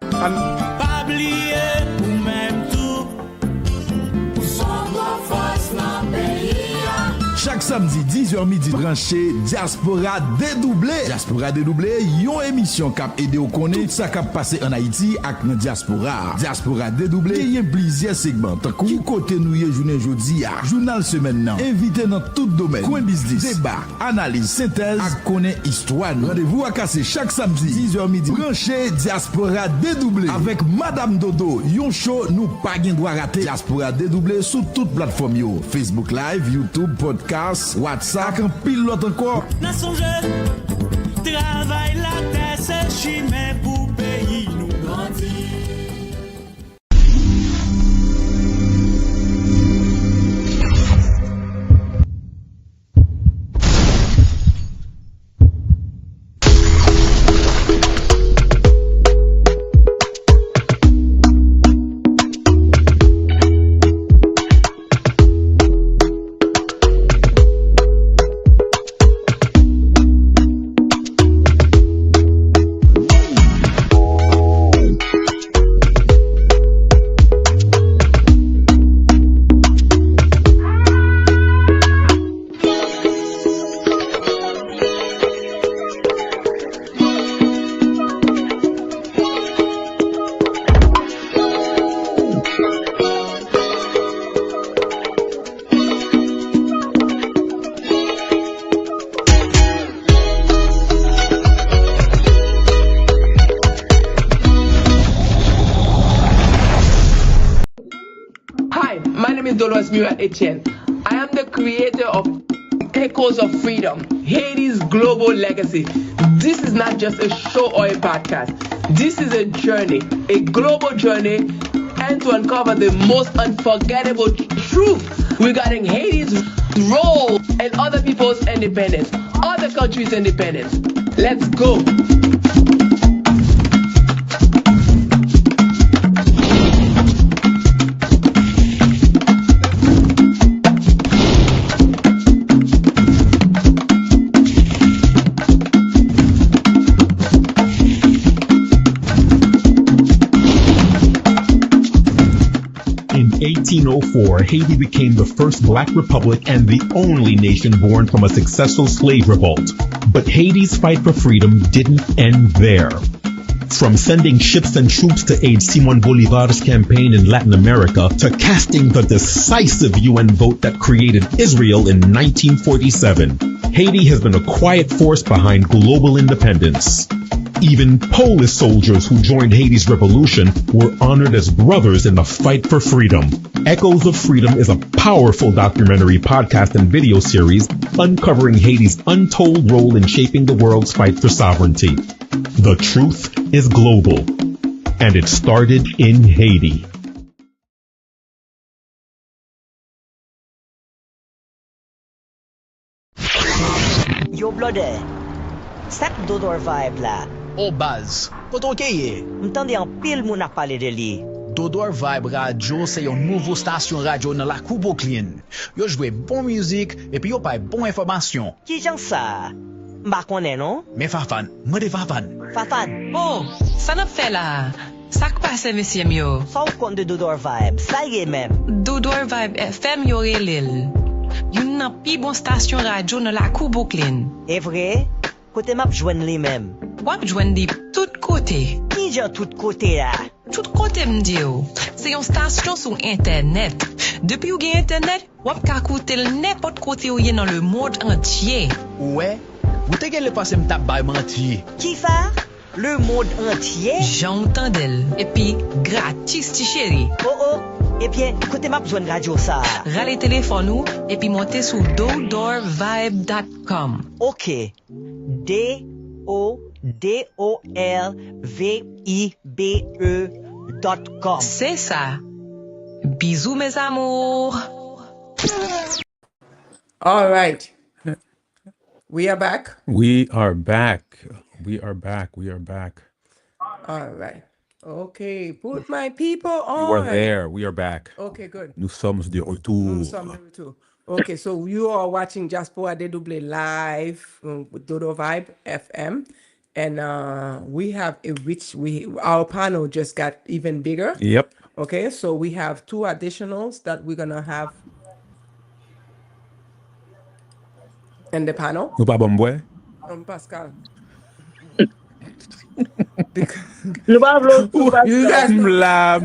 Chaque samedi 10h midi branché Dyaspora Dedouble. Dyaspora Dedouble yon émission k'ap aide ou connaît tout ça k'ap passé en Haïti ak nan diaspora. Dyaspora Dedouble yon plusieurs segments tant qui côté nou yé journée jodi a. Journal semaine nan, invité dans tout domaine. Coin business, débat, analyse, synthèse ak connaît histoire. Rendez-vous à casser chaque samedi 10h midi branché Dyaspora Dedouble avec Madame Dodo. Yon show nou pa gen droit rater. Dyaspora Dedouble sous toute plateforme yo. Facebook Live, YouTube, podcast, WhatsApp, un pilote encore. N'a songe, travail la terre, c'est chimé pour pays nous grandir. Dolores Mura Etienne. I am the creator of Echoes of Freedom, Haiti's global legacy. This is not just a show or a podcast. This is a journey, a global journey, and to uncover the most unforgettable truth regarding Haiti's role and other people's independence, other countries' independence. Let's go. In 1804, Haiti became the first black republic and the only nation born from a successful slave revolt. But Haiti's fight for freedom didn't end there. From sending ships and troops to aid Simon Bolivar's campaign in Latin America to casting the decisive UN vote that created Israel in 1947, Haiti has been a quiet force behind global independence. Even Polish soldiers who joined Haiti's revolution were honored as brothers in the fight for freedom. Echoes of Freedom is a powerful documentary podcast and video series uncovering Haiti's untold role in shaping the world's fight for sovereignty. The truth is global, and it started in Haiti. Yo blode, sak Dodor vibe la. O baz, koto keye. M'tande an pil moun a pale de li. Dodor Vibe Radio se yon nouvo stasyon radio nan la Koubo Clean. Yo jwe bon musique epi yo pay bon informasyon. Ki jan sa? Mba konen non? Men Fafan, mwede Fafan. Fafan, Oh, sa nap fe la? Sak pase mesye myo? sa ou kon de Dodor vibe, sa ye men. Dodor Vibe FM yo relil. Yon nan pi bon stasyon radio nan la Koubo Clean. E vre, kote map jwen li men. Wap jwen di tout kote. Ki jan tout kote la? Tout kote mdi yo. Se yon stasyon sou internet. Depi ou gen internet, wap ka koute l nepot kote ou ye nan le monde entier. Ouwe, ou te gen le pase mtap bay mantye. Ki sa? Le monde entier? Jan tendel. Epi gratis ti chéri. Oh, ebyen, kote map jwen radio sa. Rale telefon nou, epi monte sou dodorvibe.com. Ok, DODORVIBE.com. C'est ça. Bisous mes amours. All right. We are back. We are back. We are back. We are back. All right. Okay. Put my people on. You are there. We are back. Okay, good. Nous sommes de retour. Too. Okay, so you are watching Dyaspora Dedouble live with Dodo Vibe FM. And we have our panel just got even bigger. Yep. Okay, so we have two additionals that we're gonna have in the panel. Nous pas bon boy. Pascal. Nou pa vlo tout You guys La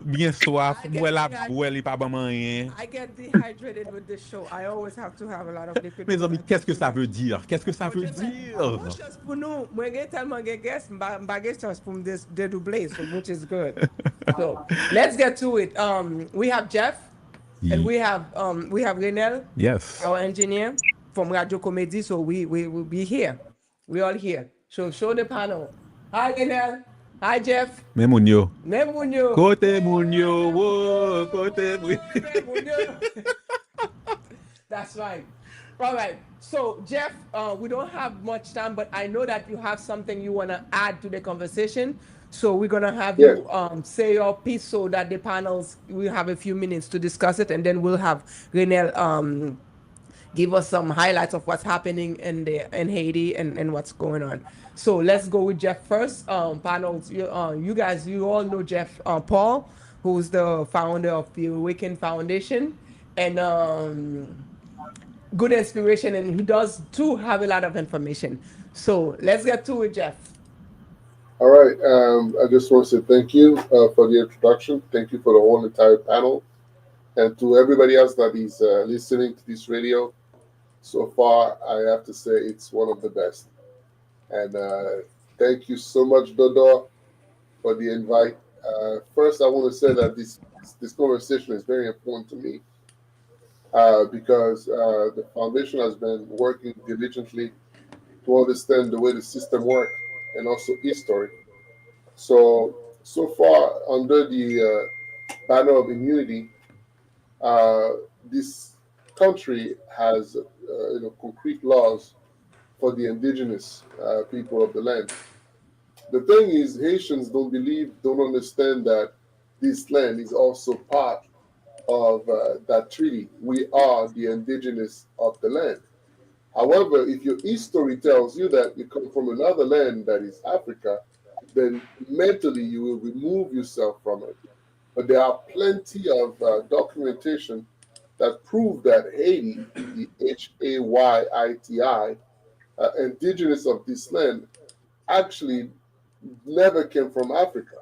bien soif. Moi la boire li pas bon rien. I get dehydrated with this show. I always have to have a lot of liquid. Mes amis, qu'est-ce que ça veut dire? Qu'est-ce que ça veut dire? Just pour nous, moi j'ai tellement de guests, m'a chance pour me dédoubler, so which is good. So let's get to it. We have Jeff, and we have Renel, Yes. our engineer from Radio Comedy. So we will be here. We all here. So show the panel. Hi Renel. Hi Jeff. Memounio. Memounio. Kote mounio. Whoa, kote mounio. That's right. All right. So, Jeff, we don't have much time, but I know that you have something you want to add to the conversation. So we're going to have you say your piece so that the panels, we have a few minutes to discuss it. And then we'll have Renel give us some highlights of what's happening in Haiti and what's going on. So let's go with Jeff first. Panels, you guys, you all know Jeff Paul, who's the founder of the Awaken Foundation, and good inspiration, and he does too have a lot of information. So let's get to it, Jeff. All right. I just want to say thank you for the introduction. Thank you for the whole entire panel, and to everybody else that is listening to this radio. So far, I have to say it's one of the best. And thank you so much, Dodo, for the invite. First, I want to say that this this conversation is very important to me because the foundation has been working diligently to understand the way the system works and also history. So far, under the banner of immunity, this country has concrete laws for the indigenous people of the land. The thing is, Haitians don't understand that this land is also part of that treaty. We are the indigenous of the land. However, if your history tells you that you come from another land that is Africa, then mentally you will remove yourself from it. But there are plenty of documentation that prove that Haiti, the Hayti, indigenous of this land, actually never came from Africa.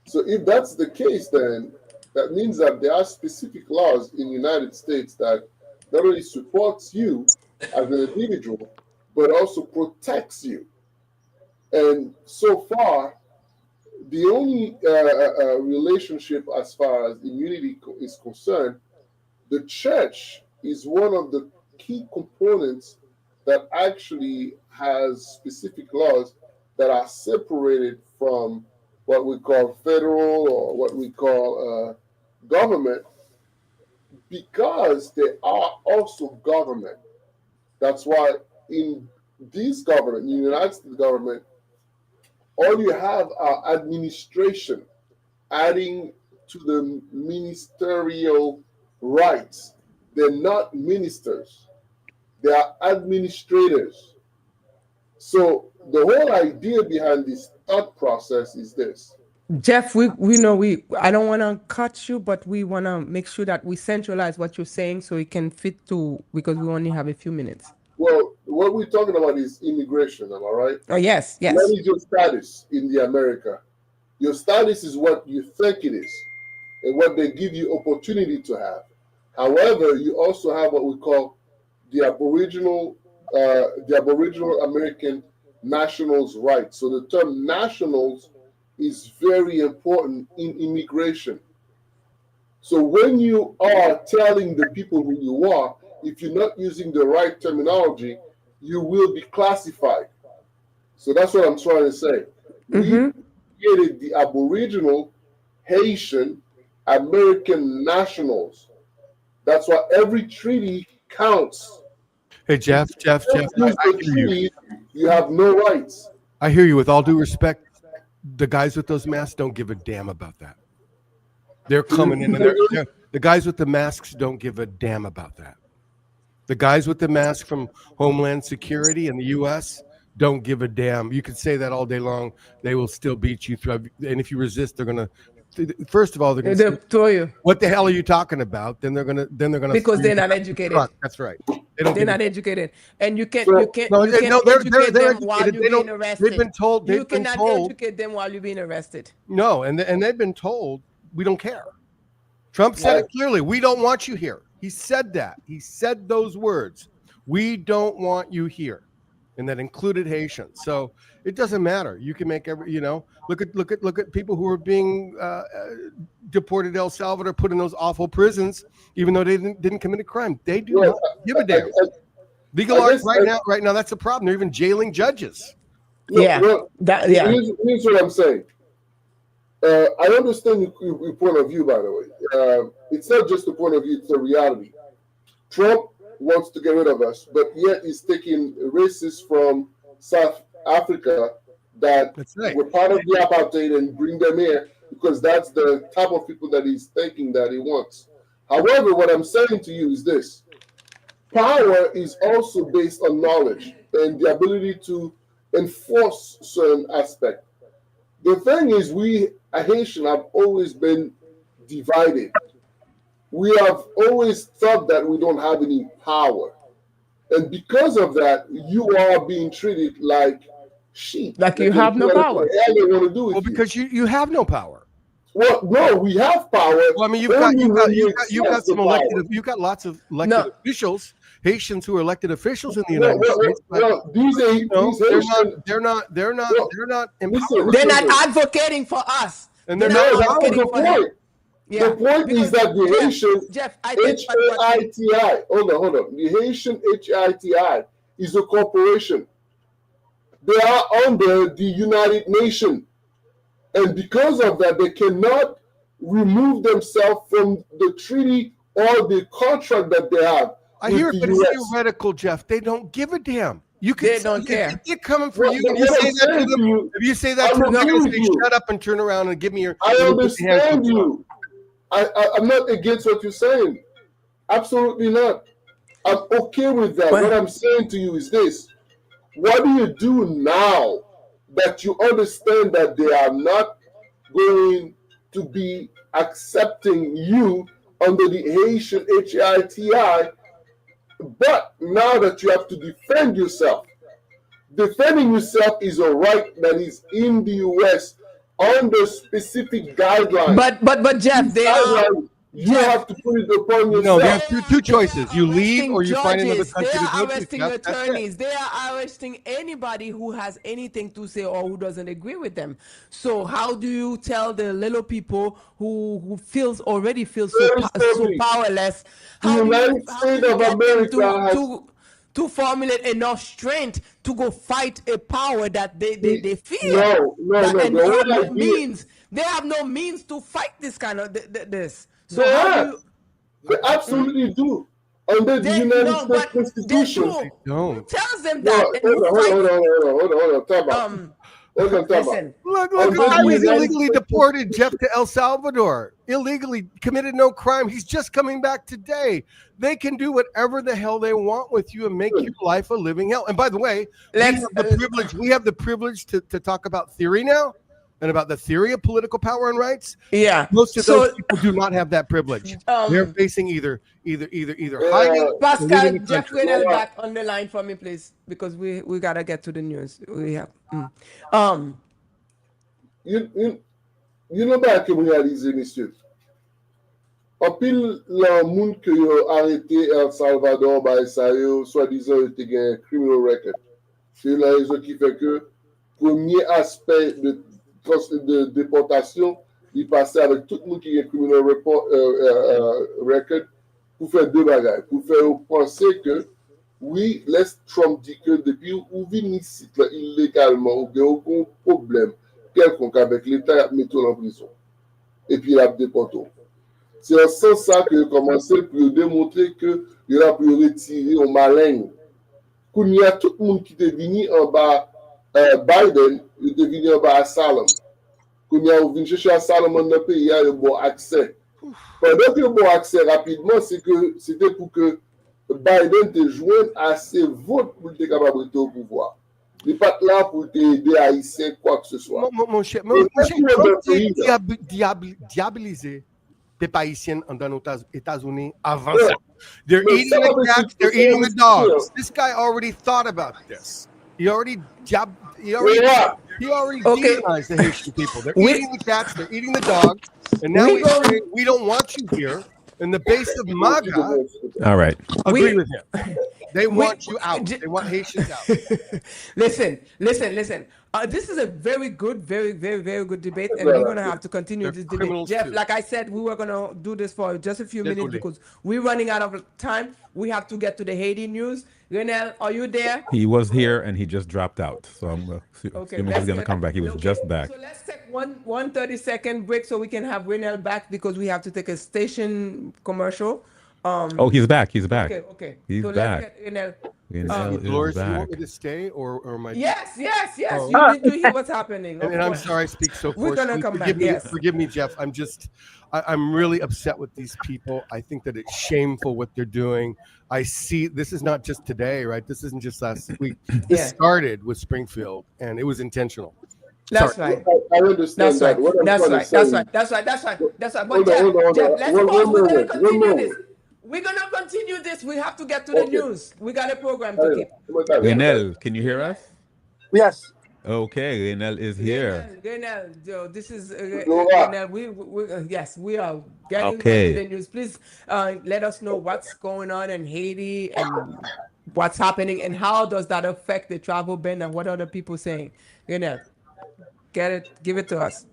So if that's the case, then that means that there are specific laws in the United States that not only supports you as an individual, but also protects you. And so far, the only relationship as far as immunity is concerned, the church is one of the key components that actually has specific laws that are separated from what we call federal or what we call government, because they are also government. That's why in this government, in the United States government, all you have are administration adding to the ministerial rights. They're not ministers, they are administrators. So the whole idea behind this thought process is this. Jeff, we know I don't want to cut you, but we want to make sure that we centralize what you're saying so it can fit to, because we only have a few minutes. Well, what we're talking about is immigration, am I right? Oh, yes. What is your status in the America? Your status is what you think it is and what they give you opportunity to have. However, you also have what we call the Aboriginal American nationals' rights. So the term nationals is very important in immigration. So when you are telling the people who you are, if you're not using the right terminology, you will be classified. So that's what I'm trying to say. We created the Aboriginal, Haitian, American nationals. That's why every treaty counts. Hey, Jeff, I hear you. You have no rights. I hear you. With all due respect, the guys with those masks don't give a damn about that. They're coming in, and the guys with the masks don't give a damn about that. The guys with the mask from Homeland Security in the U.S. don't give a damn. You could say that all day long. They will still beat you through. And if you resist, they're gonna. First of all, they're gonna throw you. What the hell are you talking about? Then they're gonna. Because they're not educated. That's right. They're not educated, and you can't. They're educate them while you're being arrested. They've been told. You cannot educate them while you're being arrested. No, and they've been told we don't care. Trump said it clearly. We don't want you here. He said that. He said those words. We don't want you here, and that included Haitians. So it doesn't matter. You can make look at people who are being deported to El Salvador, put in those awful prisons, even though they didn't commit a crime. They do not give a damn. Legal arts right now. That's a problem. They're even jailing judges. Here's what I'm saying. I understand your point of view, by the way. It's not just the point of view, it's a reality. Trump wants to get rid of us, but yet he's taking racists from South Africa that were part of the apartheid and bring them here because that's the type of people that he's thinking that he wants. However, what I'm saying to you is this. Power is also based on knowledge and the ability to enforce certain aspects. The thing is, we, Haitian, have always been divided. We have always thought that we don't have any power. And because of that, you are being treated like sheep. Like you have no power. What they want to do with because you have no power. Well, no, we have power. Well, I mean, you've got some elected. You've got lots of elected officials, Haitians who are elected officials in the United States. They're not empowered. They're not advocating for us. And they're not advocating for them. Yeah, The point is that the Haitian Jeff, I think HAITI, hold on. The Haitian HAITI is a corporation. They are under the United Nations. And because of that, they cannot remove themselves from the treaty or the contract that they have. I hear it, but it's theoretical, Jeff. They don't give a damn. You can They don't care. If they're coming for you, if you say that to them, if you say that to them, they're going to say, shut up and turn around and give me your. I understand you. I'm not against what you're saying. Absolutely not. I'm okay with that. What I'm saying to you is this. What do you do now that you understand that they are not going to be accepting you under the Haitian HAITI, but now that you have to defend yourself? Defending yourself is a right that is in the US under specific guidelines. But Jeff, they are. You have to put it upon yourself. No, there are two choices. You leave or you find another country They to are go arresting to. attorneys. They are arresting anybody who has anything to say or who doesn't agree with them. So how do you tell the little people who already feels so powerless? How do you get them to formulate enough strength to go fight a power that they fear? They have no means to fight this kind of this. So they absolutely do. Under the United States Constitution. Who tells them that? Hold on. Listen. Look, I was illegally deported, Jeff, to El Salvador. Illegally committed no crime. He's just coming back today. They can do whatever the hell they want with you and make your life a living hell. And by the way, we have the privilege to talk about theory now. And about the theory of political power and rights, most of those people do not have that privilege. They're facing either hiding. Pascal, Jeff Renel back on the line for me, please, because we gotta get to the news. We have. You know pas que vous réalisez, messieurs. En pile, le monde que yo arrêté El Salvador, bah ça yo, soi-disant, yo te gen criminal record. C'est la raison qui fait que premier aspect de déportation, il passait avec tout le monde qui a un criminal record pour faire deux bagages. Pour faire penser que, oui, laisse Trump dire que depuis où vient ici illégalement, il n'y a aucun problème quelconque avec l'État, il met tout en prison. Et puis il a déporté. C'est en ce sens ça qu'il a commencé pour démontrer qu'il a pu retirer au malin. Quand il y a tout le monde qui est venu en bas, Biden, il est venu en bas à Salem. Quand il a venu chercher à Salem dans le pays, il y a un bon accès. Pendant qu'il y a un bon accès rapidement, c'était pour que Biden te joigne assez votes pour être capable de au pouvoir. Il n'est pas là pour t'aider à Ayisyen quoi que ce soit. Mon cher, diaboliser des Haïtiens dans nos États-Unis avant ça. They're eating the cats, they're eating the dogs. This guy already thought about this. He already demonized the Haitian people. They're eating the cats, they're eating the dogs, and now we don't want you here. In the base of MAGA, all right, agree with him. They want you out. They want Haitians out. Listen. This is a very good debate, and we're gonna have to continue this debate. Jeff, like I said, we were gonna do this for just a few minutes because we're running out of time. We have to get to the Haiti news. Renel, are you there? He was here and he just dropped out. So I'm assuming he's gonna come back. He was just back. So let's take one 30-second break so we can have Renel back because we have to take a station commercial. He's back. He's back. Okay. He's so back. Renel Dolores, you want me to stay or am I? Yes. You need to hear what's happening. And I'm sorry I speak so forcefully. We're gonna come back. Forgive me, Jeff. I'm really upset with these people. I think that it's shameful what they're doing. I see this is not just today, right? This isn't just last week. This started with Springfield, and it was intentional. That's right. I understand That's right. That's right. But Jeff, let's pause. We're gonna continue this. We're gonna continue this. We have to get to the news. We got a program to keep. Renel, can you hear us? Yes. Okay, Renel is here. Renel, this is Renel. We are getting to the news. Please let us know what's going on in Haiti and what's happening and how does that affect the travel ban and what are the people saying. Renel, give it to us.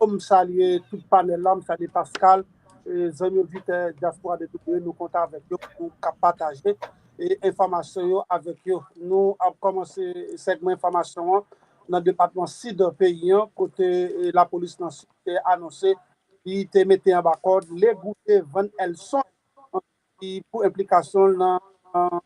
Je salue tout le panel là, je salue Pascal, les amis auditeurs Diaspora Dedouble, nous comptons avec eux pour partager et information avec eux. Nous avons commencé le segment information dans le département sud de pays, côté la police a annoncé qu'il te mettait en bas les goûter 20 Elson pour implication dans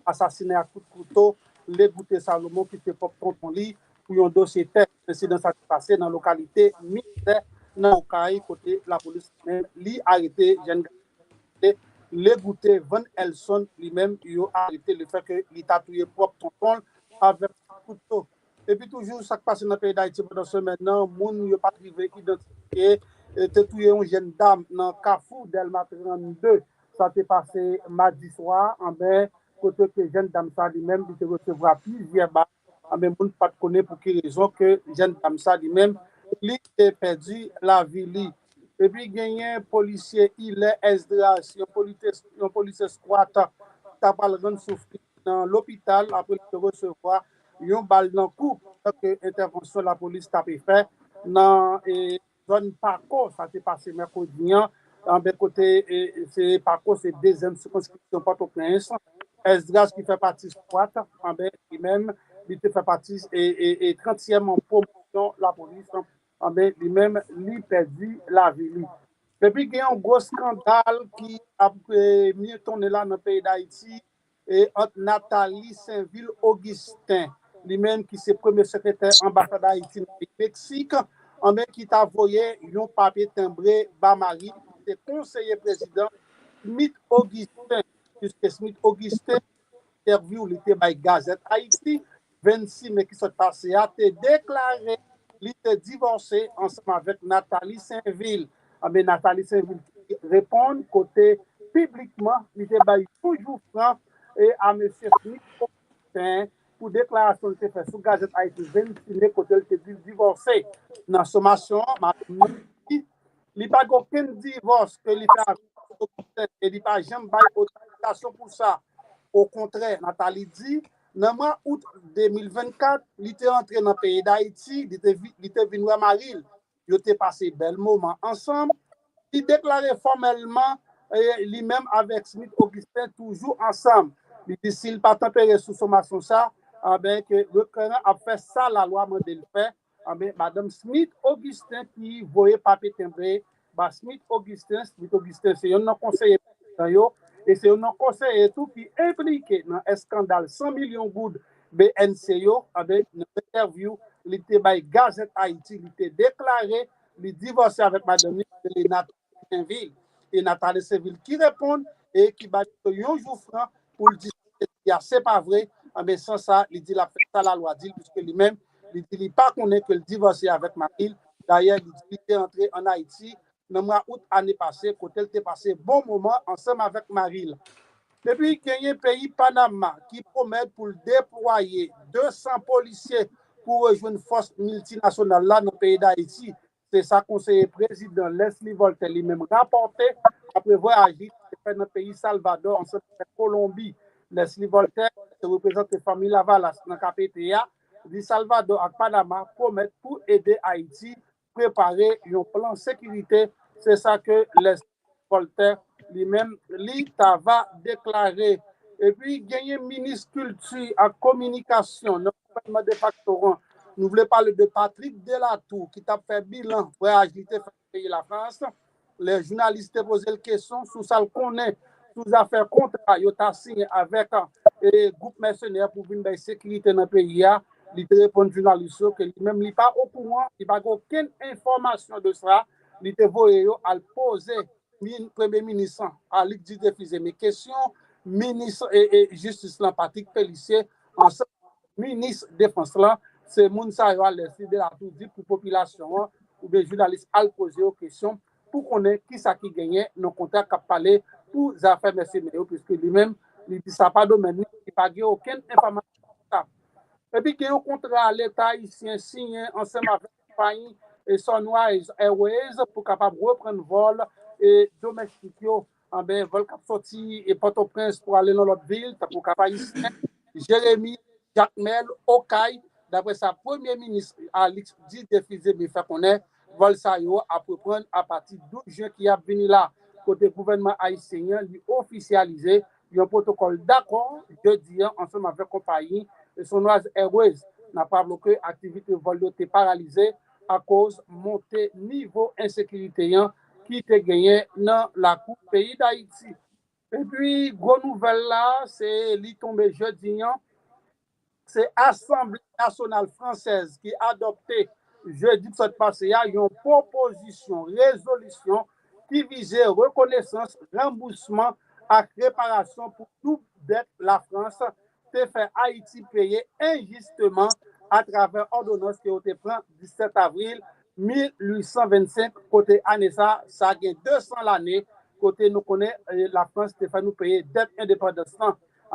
assassinat à coup de couteau, les goûter Salomon qui te porte contre lui pour un dossier tête. Incident ça passé dans la localité militaire dans Okaï, côté la police même, lui arrêté jeune gars. Le goûter Van Elson lui-même, il a arrêté le fait que il a tué propre tonton avec un couteau. Et puis toujours, ça qui passe dans le pays d'Haïti pendant ce maintenant, moun n'a pas arrivé identifié, te tué une jeune dame dans Carrefour Delma 32. Ça s'est passé mardi soir, en ben, côté que jeune dame ça lui-même, il te recevra plusieurs balles. Mais moun pas connaît pour quelle raison que jeune dame ça lui-même, il a perdu la vie. Et puis, il y a un policier, il est Esdras, un policier squat, qui a pas le souffrir dans l'hôpital après de recevoir une balle dans le cou. Donc, intervention de la police a fait dans la zone Paco, ça s'est passé mercredi. En ben côté, c'est Paco, c'est deuxième circonscription Port-au-Prince. Esdras qui fait partie squat, en ben lui-même, il fait partie et 30e en promotion la police. Lui-même, lui perdu la vie. Et puis, il y a un gros scandale qui a mieux tourné là dans le pays d'Haïti entre Nathalie Saint-Ville-Augustin, lui-même qui est premier secrétaire ambassade d'Haïti dans le Mexique, qui t'a envoyé un papier timbré Bamari, qui était conseiller président Smith Augustin, puisque Smith Augustin, interview, il était by Gazette Haïti, 26 mai qui s'est passé, a été déclaré. Il était divorcé ensemble avec Nathalie Saint-Ville. Mais Nathalie Saint-Ville répond côté publiquement, il était toujours franc et à M. Smith pour déclaration qu'il fait sous Gazette Haïti 26 mai côté il était divorcé. Dans la sommation, il n'y a pas aucun divorce que il fait avec et il n'y a pas jamais autorisation pour ça. Au contraire, Nathalie dit, dans le mois août 2024, il était entré dans le pays d'Haïti, il était venu à Maril, il était passé bel moment ensemble. Il déclarait formellement, lui-même avec Smith Augustin, toujours ensemble. Il dit, s'il n'a pas tempéré sous sommation ça, que le Coran a fait ça, la loi m'a dit le faire. Madame Smith Augustin qui voyait papier timbré, Smith Augustin, c'est un conseiller et c'est un conseiller tout qui est impliqué dans un scandale 100 millions de gouttes BNCO avec une interview, il était by Gazette Haïti, il était déclaré, il divorcé avec madame Nathalie Saint-Ville. Et Nathalie Saint-Ville qui répond et qui bat un jour franc pour le dire c'est pas vrai, mais sans ça, il dit la fait ça la loi dit, puisque lui-même, il dit il pas connaît que le divorcé avec Maril. D'ailleurs, il était entré en Haïti dans le mois août année passée, quand elle était passé bon moment ensemble avec Maril. Depuis qu'il y a un pays Panama qui promet pour déployer 200 policiers pour rejoindre une force multinationale là dans le pays d'Haïti, c'est ça conseiller président Leslie Voltaire lui-même rapporté après voyager dans le pays Salvador ensemble avec Colombie. Leslie Voltaire représente la famille Lavalas dans le KPTA, dit Salvador et Panama promettent pour aider Haïti préparer un plan de sécurité. C'est ça que Leslie Voltaire lui-même, l'État va déclarer. Et puis, gagner ministre culture et communication, le gouvernement de Factoran. Nous voulons parler de Patrick Delatour, qui t'a fait bilan pour agiter pays la France. Les journalistes posent la question sur ça, le connaît, sous affaires contrat, il a signé avec le groupe mercenaire pour venir de sécurité dans le pays. Il répond aux journalistes que lui-même, il n'est pas au courant, il n'a aucune information de ça. Il te voyé à le poser. Premier ministre à lui diffuser mes questions, ministre et justice Patrick Pellissier, ensemble ministre défense là, c'est Mounsa a laissé de la tout dit pour population ou des journalistes à poser aux questions pour connaître qui ça qui gagnait nos contacts à parler pour les affaires mercenaires, puisque lui-même il dit ça pas domaine, il n'a pas aucune information. Et puis il y a un contrat à l'État haïtien signé ensemble avec la compagnie et Sunrise Airways pour capable reprendre vol et domestique en ben vol cap sorti et Port-au-Prince pour aller dans l'autre ville pour cap Ayisyen Jérémy Jacmel Okaï d'après sa premier ministre Alex dit diffusé mais fait connaître vol sa yo a prendre à partir de 12 juin qui a venu là côté gouvernement haïtien lui officialisé un protocole d'accord jeudi ensemble avec compagnie et Sonoise Airways n'a pas bloqué activité vol de paralysée à cause montée niveau insécurité qui te gagné dans la coupe pays d'Haïti. Et puis gros nouvelle là, c'est li tombé jeudi c'est Assemblée nationale française qui a adopté jeudi cette passé une proposition résolution qui visait reconnaissance, remboursement et réparation pour toute dette la France te fait Haïti payer injustement à travers ordonnance qui a été prise 17 avril 1825 côté année ça a 200 l'année côté nous connaît la France te fait nous payer dette indépendance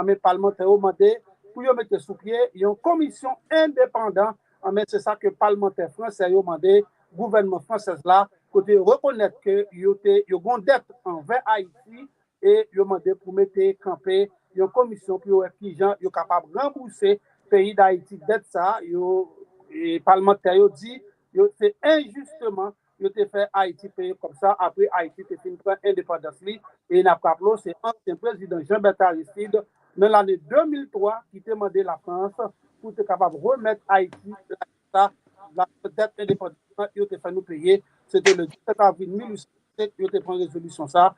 mais parlementaire demandé pour mettre sous pied une commission indépendante mais c'est ça que parlementaire français a demandé gouvernement français là côté reconnaître que yo une dette envers Haïti et yo demandé pour mettre camper une commission pour qui gens yo capable rembourser pays d'Haïti dette ça yo et parlementaire yo dit yo c'est injustement yo te fait Haïti payer comme ça après Haïti te fin prendre indépendance et n'a pas c'est ancien président Jean-Bertrand Aristide dans l'année 2003 qui te demandé la France pour être capable de remettre Haïti la dette indépendante yo te fait nous payer c'était le 17 avril 1807 yo te prend résolution ça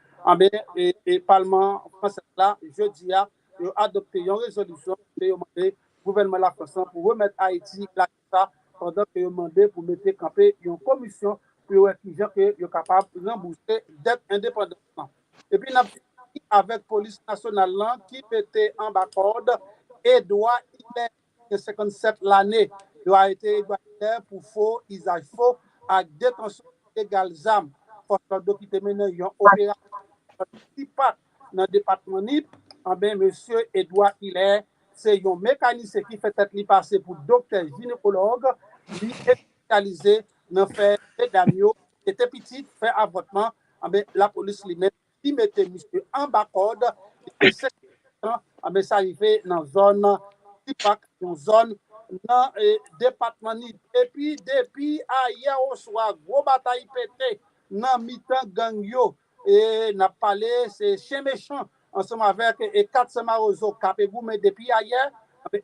et parlement français là jeudi a adopté une résolution de demander gouvernement la France pour remettre Haïti là pendant que yo demandé pour mettre camper une commission pour que yo capable de rembourser dette indépendante. Et puis avec police nationale là, qui était en bas corde Edouard Hilaire de 57 l'année il a été pour faux usage faux avec détention illégale d'armes force qui te mené une opération dans le département NIP monsieur Edouard Hilaire c'est un mécanicien qui fait tête li passer pour docteur gynécologue lui spécialisé dans faire d'amio était petit fait avortement la police lui met qui mettait monsieur en bas corde et c'est mais ça arrivé dans zone Tipac dans zone dans département NIP et puis depuis hier au soir gros bataille pété dans mi-temps gang yo et n'a parlé c'est chien méchant ensemble avec et 400 marozo capebou mais depuis hier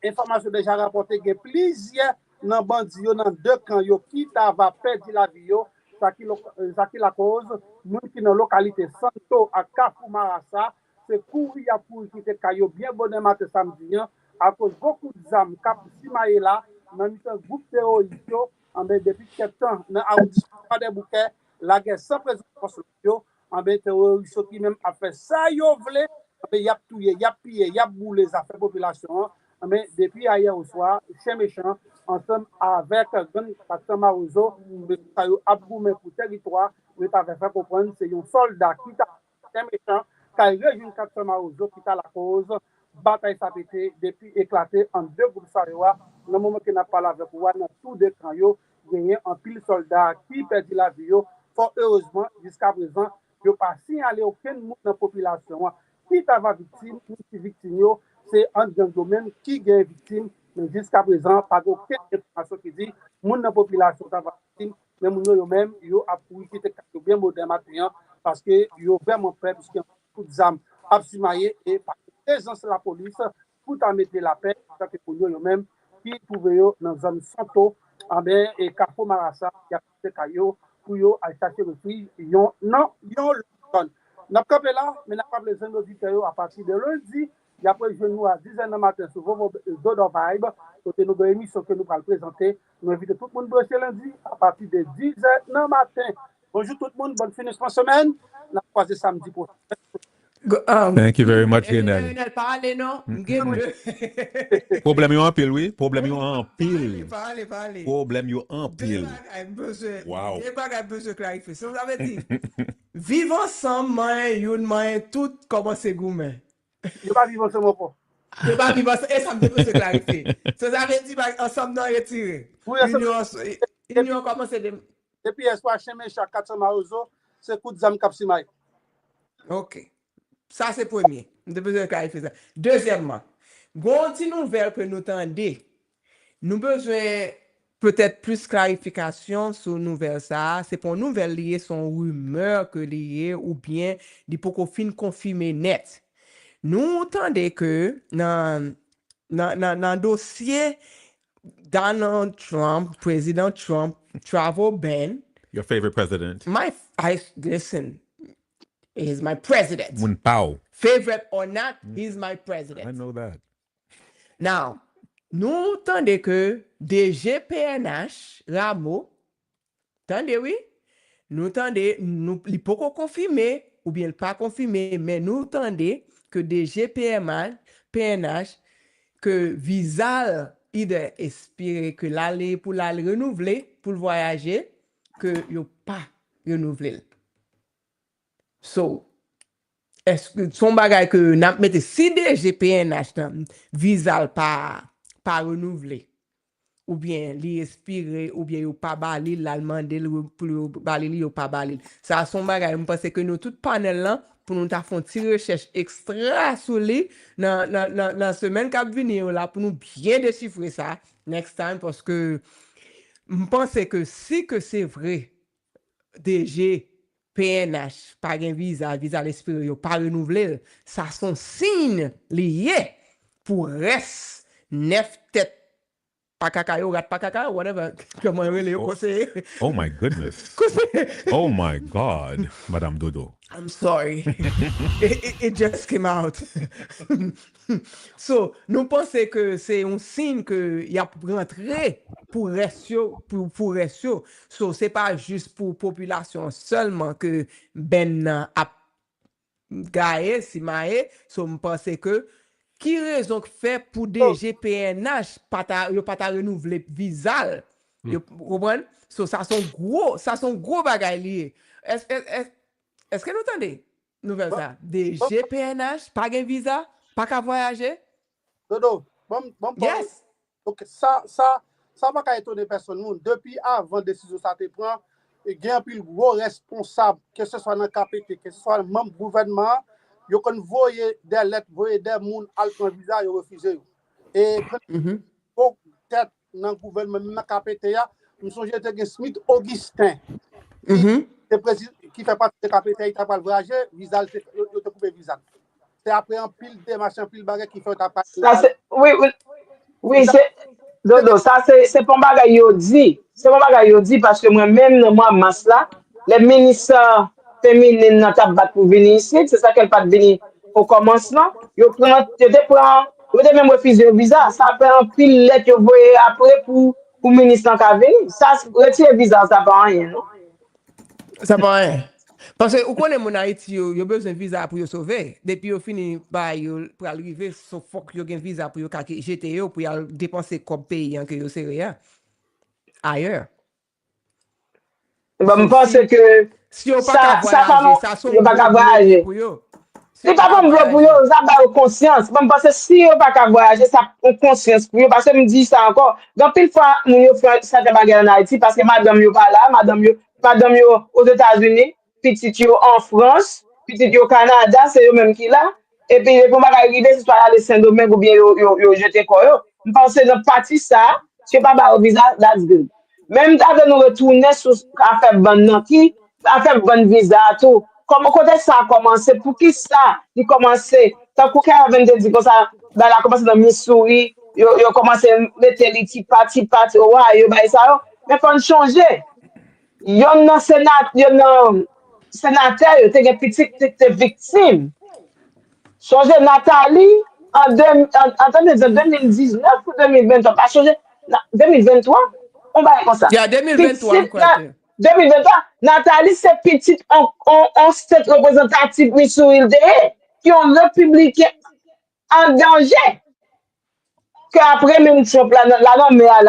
information déjà rapporté que plusieurs dans bandi yo dans deux camps yo qui va perdre la vie yo ça qui la cause moun qui dans localité Santo à Kafou Marassa c'est courir pour qui te caillou bien bonne matin samedi à cause beaucoup d'armes cap simaye là dans un groupe terroriste depuis quelque temps dans arrondissement des bouquets la guerre sans présence yo terroriste qui même a fait ça yo vle y a tué y a pillé y a boulé les affaires population mais depuis hier au soir chien méchant ensemble avec Gaston Marozo ça yo abgoumé pour territoire mais t'avait fait comprendre c'est un soldat qui t'a chien méchant qui a rejoint Gaston Marozo qui t'a la cause bataille ça pété depuis éclaté en deux groupes sarewa le moment qu'il n'a pas la avec moi dans tout deux camps yo gagné un pile soldat qui perdit la vie yo fort heureusement jusqu'à présent yo pas signalé aucun monde dans la population qui t'a victime qui victime yo c'est un domaine qui gagne victime mais jusqu'à présent pas aucune information qui dit monde dans la population t'a victime mais moun yo même yo a pour qui était bien moderne matin parce que yo vraiment prêt parce que tout d'armes absimaye et par présence de la police pour ta mettre la paix parce que pour yo même qui trouvé yo dans zone Santo et Kafou Marassa qui a fait caillou pour yo à chercher le prix yon zone n'a pas là mais n'a pas besoin d'auditeurs à partir de lundi et après je nous à 10h du matin sur vos Dodo Vibe côté nos émissions que nous allons présenter nous invitons tout le monde brancher lundi à partir de 10h du matin. Bonjour tout le monde, bonne fin de semaine. On va croiser samedi prochain. Thank you very much, Lionel. Problème yo en pile, oui. Problème yo en pile. Problème yo en pile. Wow. Besoin clarifier. Ça veut dire vivre ensemble, moi, tout commence gourmet. Je pas vivre ensemble pas. Je pas vivre ensemble et ça me besoin clarifier. Ça veut dire ensemble non retiré. Union commence depuis espoir chemin chaque 400 marozo, c'est coup de zam capsimay. OK. Ça, c'est premier. Nous devons besoin de clarifier ça. Deuxièmement, une nouvelle que nous tendons, nous besoin peut-être plus clarification sur nouvelle ça, c'est pour nouvelle liée son rumeur que liée ou bien des pour qu'on fin confirmer net. Nous entendons que dans dossier Donald Trump, président Trump, travel ban. Your favorite president. Listen, he's my president. Mun Pao. Favorite or not, he's my president. I know that. Now, nous entendons que DGPNH, Rameau, entendez, oui? Nous entendons, il peut pas confirmer, ou bien pas confirmer, mais nous entendons que DGPNH, que Visa, il espère que l'aller pour la renouveler, pour le voyager, que il pas renouvelé. So, est-ce que son bagage que n'a mette si DGPNH Visa pas renouvelé ou bien li expiré ou bien ou pas balé l'allemand pour balé li ou pas balé ça son bagage me pense que nous tout panel là pour nous ta faire une recherche extra sur lui dans semaine qui venir là pour nous bien déchiffrer ça next time parce que je pense que si que c'est vrai DG PNH, pas un visa l'esprit, pas renouvelé, ça sont signes liés pour reste 9 têtes. Pas cacayo, rat pas cacayo, whatever. Comment on les conseille? Oh my goodness. Oh my God, Madame Dodo. I'm sorry. it just came out. So, nous pensons que c'est un signe que y a rentré pour ratio. So, c'est pas juste pour population seulement que ben a gaé, si maé. So, nous pensons que qui raison que fait pour DGPNH pas ta renouveler visa. Vous comprenez? So, ça sont gros bagages liés. Est-ce que nous entendez? Nouvelle ça. Des GPNH, pas de visa, pas qu'à voyager? Dodo, yes. Donc, ça va pas étonner personne. Depuis avant la décision ça te prend, il y a un gros responsable, que ce soit dans le KPT, que ce soit le membre du gouvernement, ils ont envoyé des lettres, envoyé des gens à prendre visa, ils ont refusé. Et peut-être dans le gouvernement, dans le KPT, nous sommes de Smith Augustin. Qui fait partie de KPT, il t'a pas voyager, visa, il te coupe visa. C'est après un pile de machin, pile baguette qui fait ta part. Oui, c'est Dodo, ça c'est pas bagay yo dit. C'est pas bagay yo dit parce que moi-même dans moi masse là, les ministres féminines dans t'a battre pour venir ici, c'est ça qu'elle pas venir au commencement. Yo te même refuser le visa, ça fait un pile lettre yo voyer après pour ministre qui venir. Ça retire visa ça pas rien, non? Ça pas rien. Parce que vous connaissez mon Haïti, vous avez besoin de visa pour vous sauver. Depuis vous fini pour arriver, il faut que vous ayez un visa pour vous jeter pour dépenser comme pays que vous serez ailleurs. Je pense que si vous pas voyager, ça sont voyager pour vous. Si pas pour vous, ça va conscience. Je pense que si vous pas voyager, ça a conscience pour vous. Parce que je me dis ça encore. Donc, une fois, nous faisons ça en Haïti parce que madame n'est pas là, madame est aux États-Unis, petit yo en France, petit yo au Canada, c'est eux même qui là. Et puis, pour m'arriver, c'est soit aller Saint-Domingue ou bien yo jeter quoi. Je pense que dans partie ça, si pas au visa, that's good. Même avec nous retourner sur affaire bonne qui affaire bonne visa tout. Comment côté ça a commencé pour qui ça il commencé tant que Kevin dit comme ça dans la commencé dans Missouri yo commencé mettre les petits parti ouais yo ba ça mais faut changer yo non sénateur yo non sénateur yo te une petite victime changer Nathalie en 2019 ou 2023 pas changer 2023 on va comme ça il y a 2023 quoi 2023, Nathalie, c'est petite, on state représentative Missouri qui ont républicain en danger. Qu'après, même Trump, la nommée à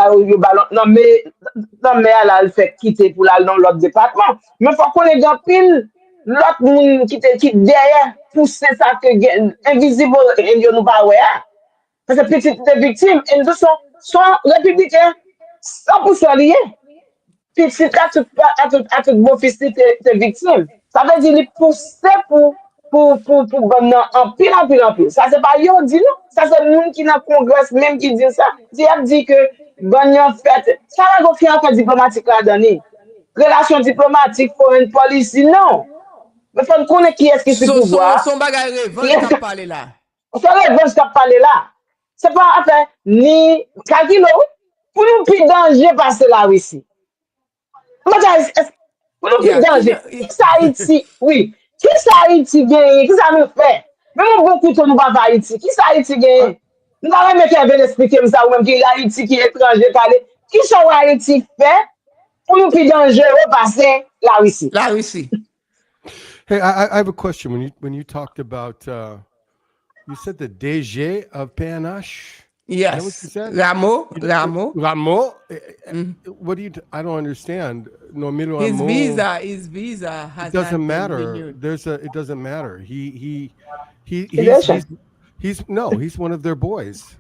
la fait quitter pour aller dans l'autre département. Mais il faut qu'on ait un pile, l'autre monde qui derrière, pousser ça que invisible, et nous pas ouais. Parce que petite victime, et nous sont républicains 100% liés. Puis si tu as tout beau fils de victime, ça veut dire qu'il pousse pour pour bon en pile. Ça c'est pas yo dit non, ça c'est monde qui dans congrès même qui dit ça. Di a dit que bon en fait, ça va go faire affaire diplomatique là donné. Relation diplomatique foreign policy non. Mais faut connaître qui est-ce qui sous pouvoir. Son bagay revanche qu'a parlé là. On fait revanche qu'a parlé là. C'est pas affaire ni calculo pour nous plus danger passer là ici. Pour nous plus danger. Qui ça Haïti? Oui. Qui ça Haïti gagne? Qui ça nous fait? Même beaucoup de nous pas Haïti. Qui ça Haïti gagne? Nous allons mettre un expliquer ça ou même qui Haïti qui est étranger calé. Qui ça Haïti fait pour nous plus dangereux passer là ici? Là ici. Hey, I have a question. When you talked about, you said the DG of PNH. Yes. Is that what you said? Rameau. What do you? I don't understand. No, His visa has. It doesn't not matter. been renewed. It doesn't matter. He's one of their boys.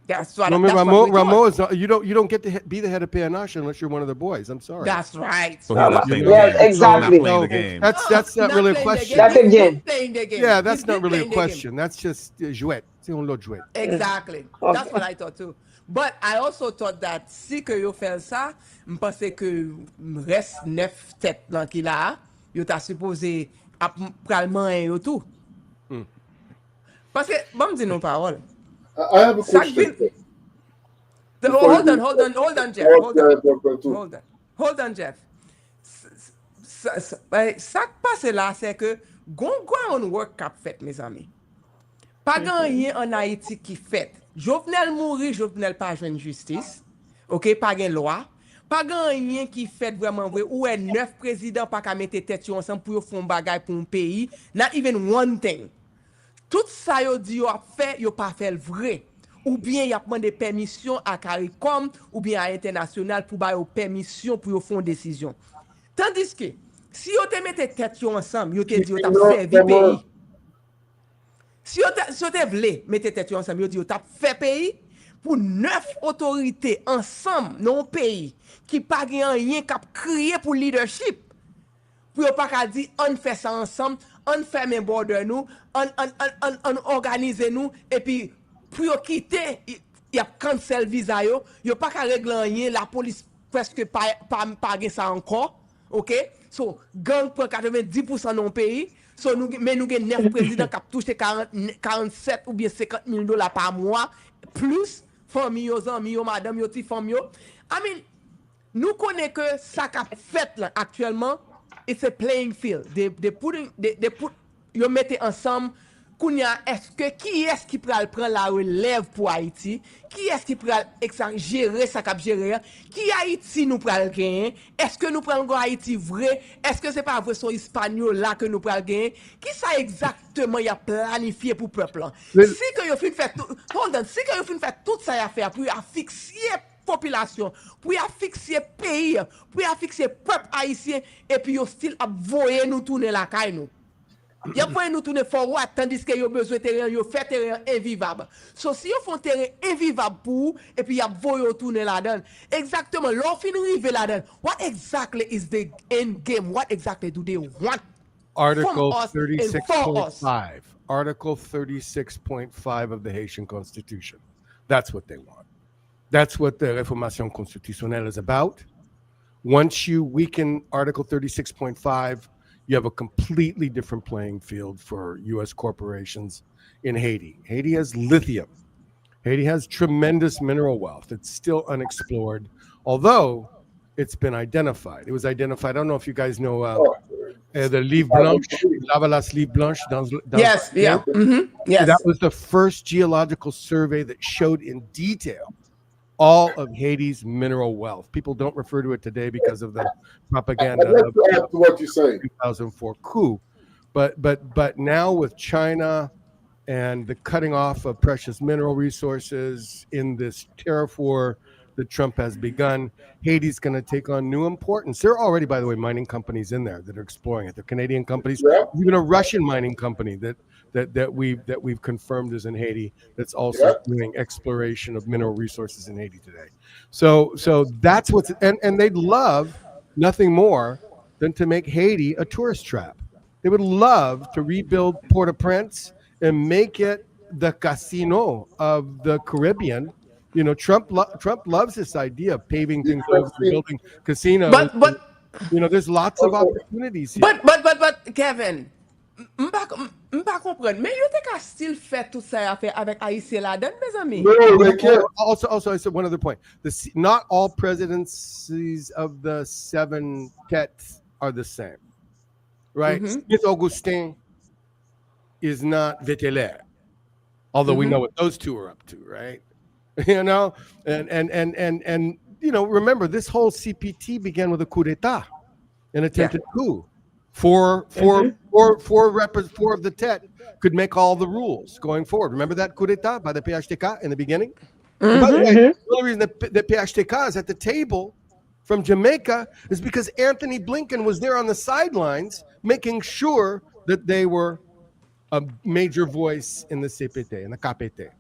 That's what. No, That's Rameau is not, you don't get to be the head of PNH unless you're one of their boys. I'm sorry. That's right. So he's not playing the Yes, game. exactly. So he's not playing the game. That's not really a question. That's a game. Yeah, that's not really a question. That's just jouet. C'est un lot jouet. Exactly. Okay. That's what I thought too. But I also thought that si que yo fait ça, m'pense que reste 9 têtes là qui là, yo t'a supposé pralement yo tout. Parce que bon me dit nos paroles. I have a question. Hold on, Jeff. Hold on, Jeff. Ça qui passe là, c'est que gon work cap fait, mes amis. Pas gagné en Haïti qui fait. Jovenel mourir, Jovenel pas joindre justice. OK, pas gain loi. Pas gagné qui fait vraiment vrai. Ou est 9 présidents pas qu'à mettre tête ensemble pour faire un bagage pour un pays. Not even one thing. Tout ça yo dit yo a fait, yo pas fait le vrai. Ou bien y a demandé permission à CARICOM ou bien à international pour ba yo permission pour yo faire une décision. Tandis que si yo te mette tête yo ensemble, yo te dit yo t'a servi pays. Si yo te vle mette tête yo ensemble, yo dit yo t'a fait pays pour 9 autorités ensemble dans un pays qui pas gen rien cap crier pour leadership. Pour yo pas ka di on fait ça ensemble, on ferme les border nous, on organise nous et puis pour yo quitter y a cancel visa yo pas ka régler rien, la police presque pas gen ça encore. OK? So gang prend 90% dans pays. So nous gen 9 présidents qui touché 47 ou bien 50 000 dollars par mois plus famille yo amis yo madame yo ti femme yo. I mean nous connaît que ça qu'a fait là actuellement it's a playing field. They put yo mettez ensemble kounya qui est-ce qui pral prendre la relève pour Haïti? Qui est-ce qui pral gérer ça cap gérer? Qui Haïti nous pral gagner? Est-ce que nous prenons Haïti vrai? Est-ce que c'est pas vrai son espagnol là que nous pral gagner? Qui ça exactement y a planifié pour peuple là? Si que yo fin fait si que yo fin fait tout ça y a faire pour fixer population, pour fixer pays, pour fixer peuple haïtien et puis yo style a voyer nous tourner la caille nous. Yo voyer nous tourner forward tandis que yo besoin terrain, yo fait terrain invivable. So si yo font terrain invivable pour et puis y a voyer tourner là-dedans. Exactement, l'on fin rive là-dedans. What exactly is the end game? What exactly do they want? Article 36.5. Article 36.5 of the Haitian Constitution. That's what they want. That's what the Reformation Constitutionnelle is about. Once you weaken Article 36.5, you have a completely different playing field for U.S. corporations in Haiti. Haiti has lithium. Haiti has tremendous mineral wealth. It's still unexplored, although it's been identified. It was identified. I don't know if you guys know the Livre Blanche, Lavalas Livre Blanche. Yes, yeah. Mm-hmm. Yes. That was the first geological survey that showed in detail all of Haiti's mineral wealth. People don't refer to it today because of the propaganda of what you say. 2004 coup. But now with China and the cutting off of precious mineral resources in this tariff war that Trump has begun, Haiti's going to take on new importance. There are already, by the way, mining companies in there that are exploring it. They're Canadian companies, even a Russian mining company that we've confirmed is in Haiti that's also doing exploration of mineral resources in Haiti today. So that's what's and they'd love nothing more than to make Haiti a tourist trap. They would love to rebuild Port-au-Prince and make it the casino of the Caribbean. You know, Trump loves this idea of paving things over and building casinos. But You know, there's lots of Also, opportunities here. but Kevin, m'pa comprendre. Mais yo te ka still fait tout ça avec Ayisyen la donne, mes amis. no, they can't. Also, I said one other point. Not all presidencies of the 7 têtes are the same, right? Smith Augustin is not Vetelaire, although we know what those two are up to, right? You know, and you know, remember this whole CPT began with a coup d'état, an attempted coup. Four of the TET could make all the rules going forward. Remember that coup d'état by the PHTK in the beginning? By the way, the only reason the PHTK is at the table from Jamaica is because Anthony Blinken was there on the sidelines making sure that they were a major voice in the CPT, in the KPT,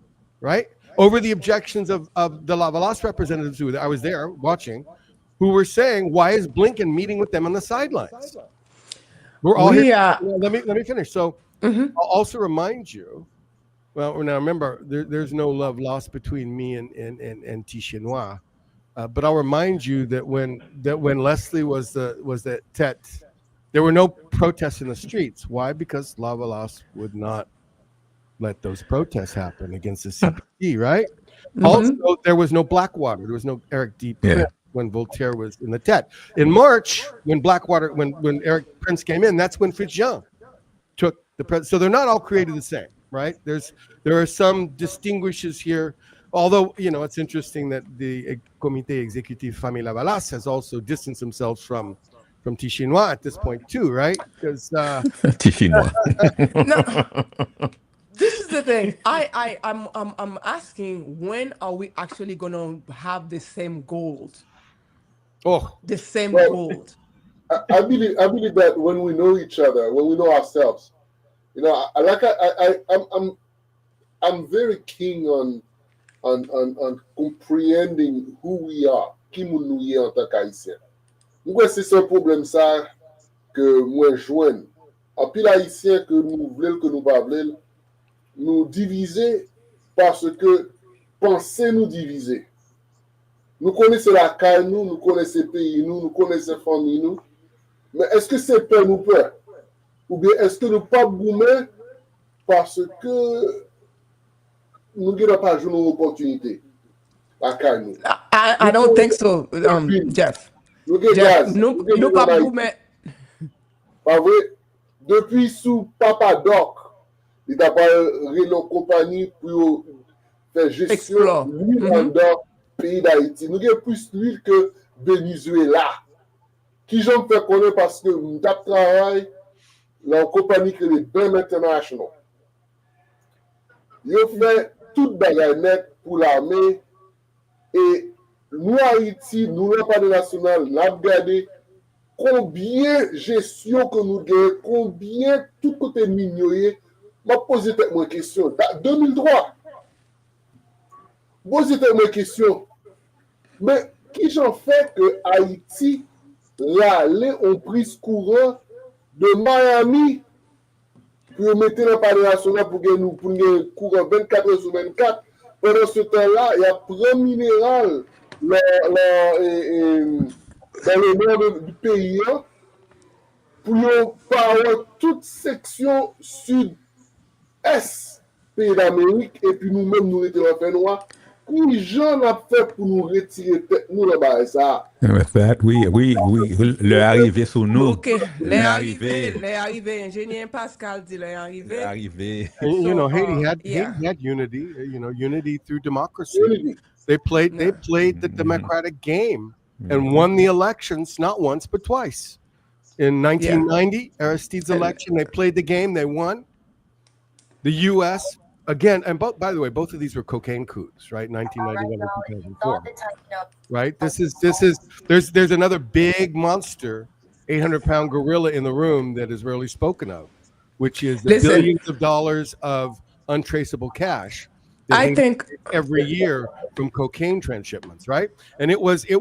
right? Over the objections of the Lavalas representatives who I was there watching, who were saying, why is Blinken meeting with them on the sidelines? We're all here. Let me finish. So I'll also remind you, well, now remember, there's no love lost between me and Tichinois, but I'll remind you that when Leslie was the tête, there were no protests in the streets. Why? Because Lavalas would not let those protests happen against the CPT, right? Also, there was no Blackwater. There was no Eric D. Prince when Voltaire was in the TET. In March, when Blackwater, when Eric Prince came in, that's when Fitzgerald took the president. So they're not all created the same, right? There are some distinguishes here. Although, you know, it's interesting that the Comité Exécutif Famille Lavalas has also distanced themselves from Tichinois at this point too, right? Because Tichinois. No. This is the thing. I'm asking, when are we actually gonna have the same goals? The same goals. I believe that when we know each other, when we know ourselves, you know, I'm very keen on comprehending who we are, qui nous y en tant qu'Haïtien. Moi, c'est ce problème ça que moi joigne. En pile Haïtien que nous voulons, que nous pas voulons, nous diviser parce que penser nous diviser. Nous connaissons la caille, nous connaissons le pays, nous connaissons la famille, nous. Mais est-ce que c'est peur nous peur? Ou bien est-ce que nous pas goumer parce que nous n'avons pas joué une opportunité? La caille, nous. I don't think so, Jeff. Jeff, nous pas goumer. Pas vrai? Depuis sous Papa Doc, il a pas une compagnie pour faire gestion de l'huile dans le pays d'Haïti. Nous avons plus d'huile que Venezuela. Qui j'en fais connaître parce que nous travaillons dans une compagnie qui est BEM International. Ils ont fait toute bagaille net pour l'armée. Et nous, Haïti, nous, le parti national, nous avons regardé combien de gestion que nous avons, combien tout côté mignoyé. Je vais poser une question. 2003, poser une question. Mais qui j'en fait que Haïti allait en prise courant de Miami pour mettre dans le palais national pour nous courant 24 heures sur 24. Pendant ce temps-là, il y a un minéral dans le nord du pays pour parler toute section sud-est pays d'Amérique et puis nous-mêmes nous étions en fait noir. Qui j'en a fait pour nous retirer nous là-bas ça? With that, we le arrivé sur nous. OK, les arrivés, ingénieur Pascal dit les arrivés. You know, Haiti had unity, you know, unity through democracy. Unity. They played the democratic game and won the elections not once but twice. In 1990, Aristide's election, they played the game, they won. The U.S. again, and by the way, both of these were cocaine coups, right? 1991 and 2004. Right? There's another big monster, 800-pound gorilla in the room that is rarely spoken of, which is the billions of dollars of untraceable cash. I think every year from cocaine transshipments, right? And it was you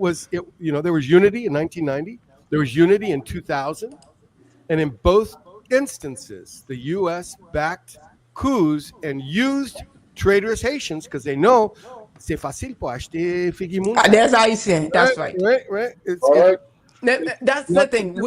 know, there was unity in 1990, there was unity in 2000, and in both instances, the U.S. backed coups and used traitorous Haitians because they know c'est facile pour acheter figi moun. There's Ayisyen. That's right. Right. All right. That's the thing.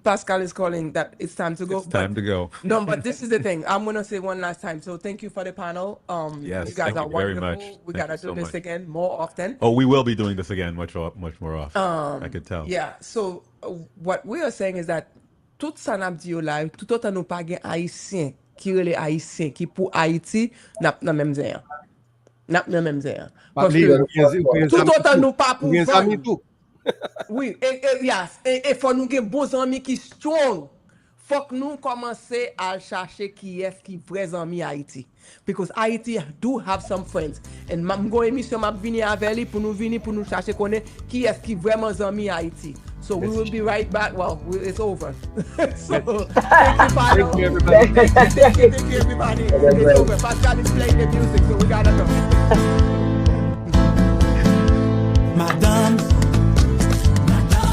Pascal is calling that it's time to go. It's time to go. No, but this is the thing. I'm gonna say one last time. So thank you for the panel. Yes, you guys thank are you very wonderful. much. We Thank gotta you do so this much. again more often. Oh, we will be doing this again much more often. I could tell. Yeah. So what we are saying is that tout ça n'a dit yo là, tout autant nous pas gen haïtien qui relè haïtien qui pour Haïti n'a même zéro. N'a même zéro. Parce que tout autant nous pas pour vendre. Oui, yes. Et faut nous gen bons amis qui strong. Faut que nous commencer à chercher qui est qui vrais amis Haïti. Because Haiti do have some friends. And mam go émission m'a vini avec lui pour nous chercher connaître qui est qui vraiment amis Haïti. So we will be right back. Well, it's over. So thank you, everybody. Thank you, everybody. It's over. Pascal is playing the music, so we gotta go. Madame,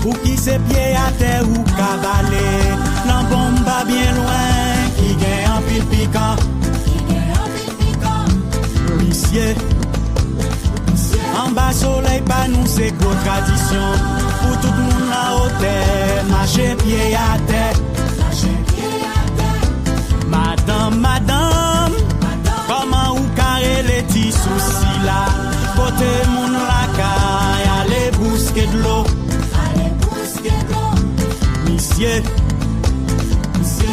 ou qui se pied à terre ou cavaler, l'embombe pas bien loin, qui gagne en pile piquant. Monsieur, en bas soleil, pas nous c'est gros tradition. Pour tout le monde à hôtel, marcher pied à terre. Madame, comment ou carré les petits soucis là? Côté mon la caille, allez bousquer de l'eau. Monsieur,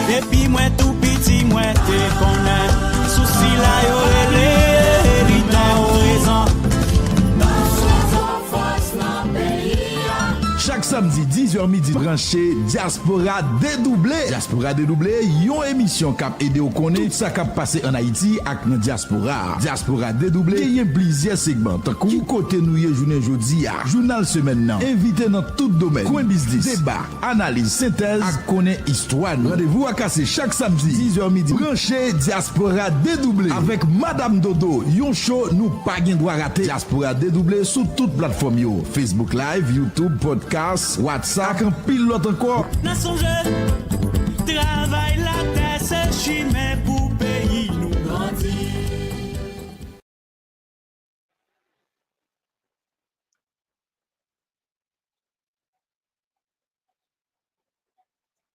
et puis moi tout petit, moi te connais. Soucis là, yo les raison. Chaque samedi 10h midi branché Dyaspora Dedouble. Dyaspora Dedouble yon émission kap ede ou konnen tout ça kap passé en Haïti ak nan diaspora. Dyaspora Dedouble yon plusieurs segments tant qui côté nou ye journée jodi a. Journal semaine nan. Invité dans tout domaine. Coin business, débat, analyse, synthèse ak konnen histoire. Rendez-vous à casser chaque samedi 10h midi branché Dyaspora Dedouble avec Madame Dodo. Yon show nou pa gen droit rater. Dyaspora Dedouble sous toute plateforme yo. Facebook Live, YouTube, podcast, WhatsApp, un pilote encore. N'a songe, travail la terre, c'est chimé pour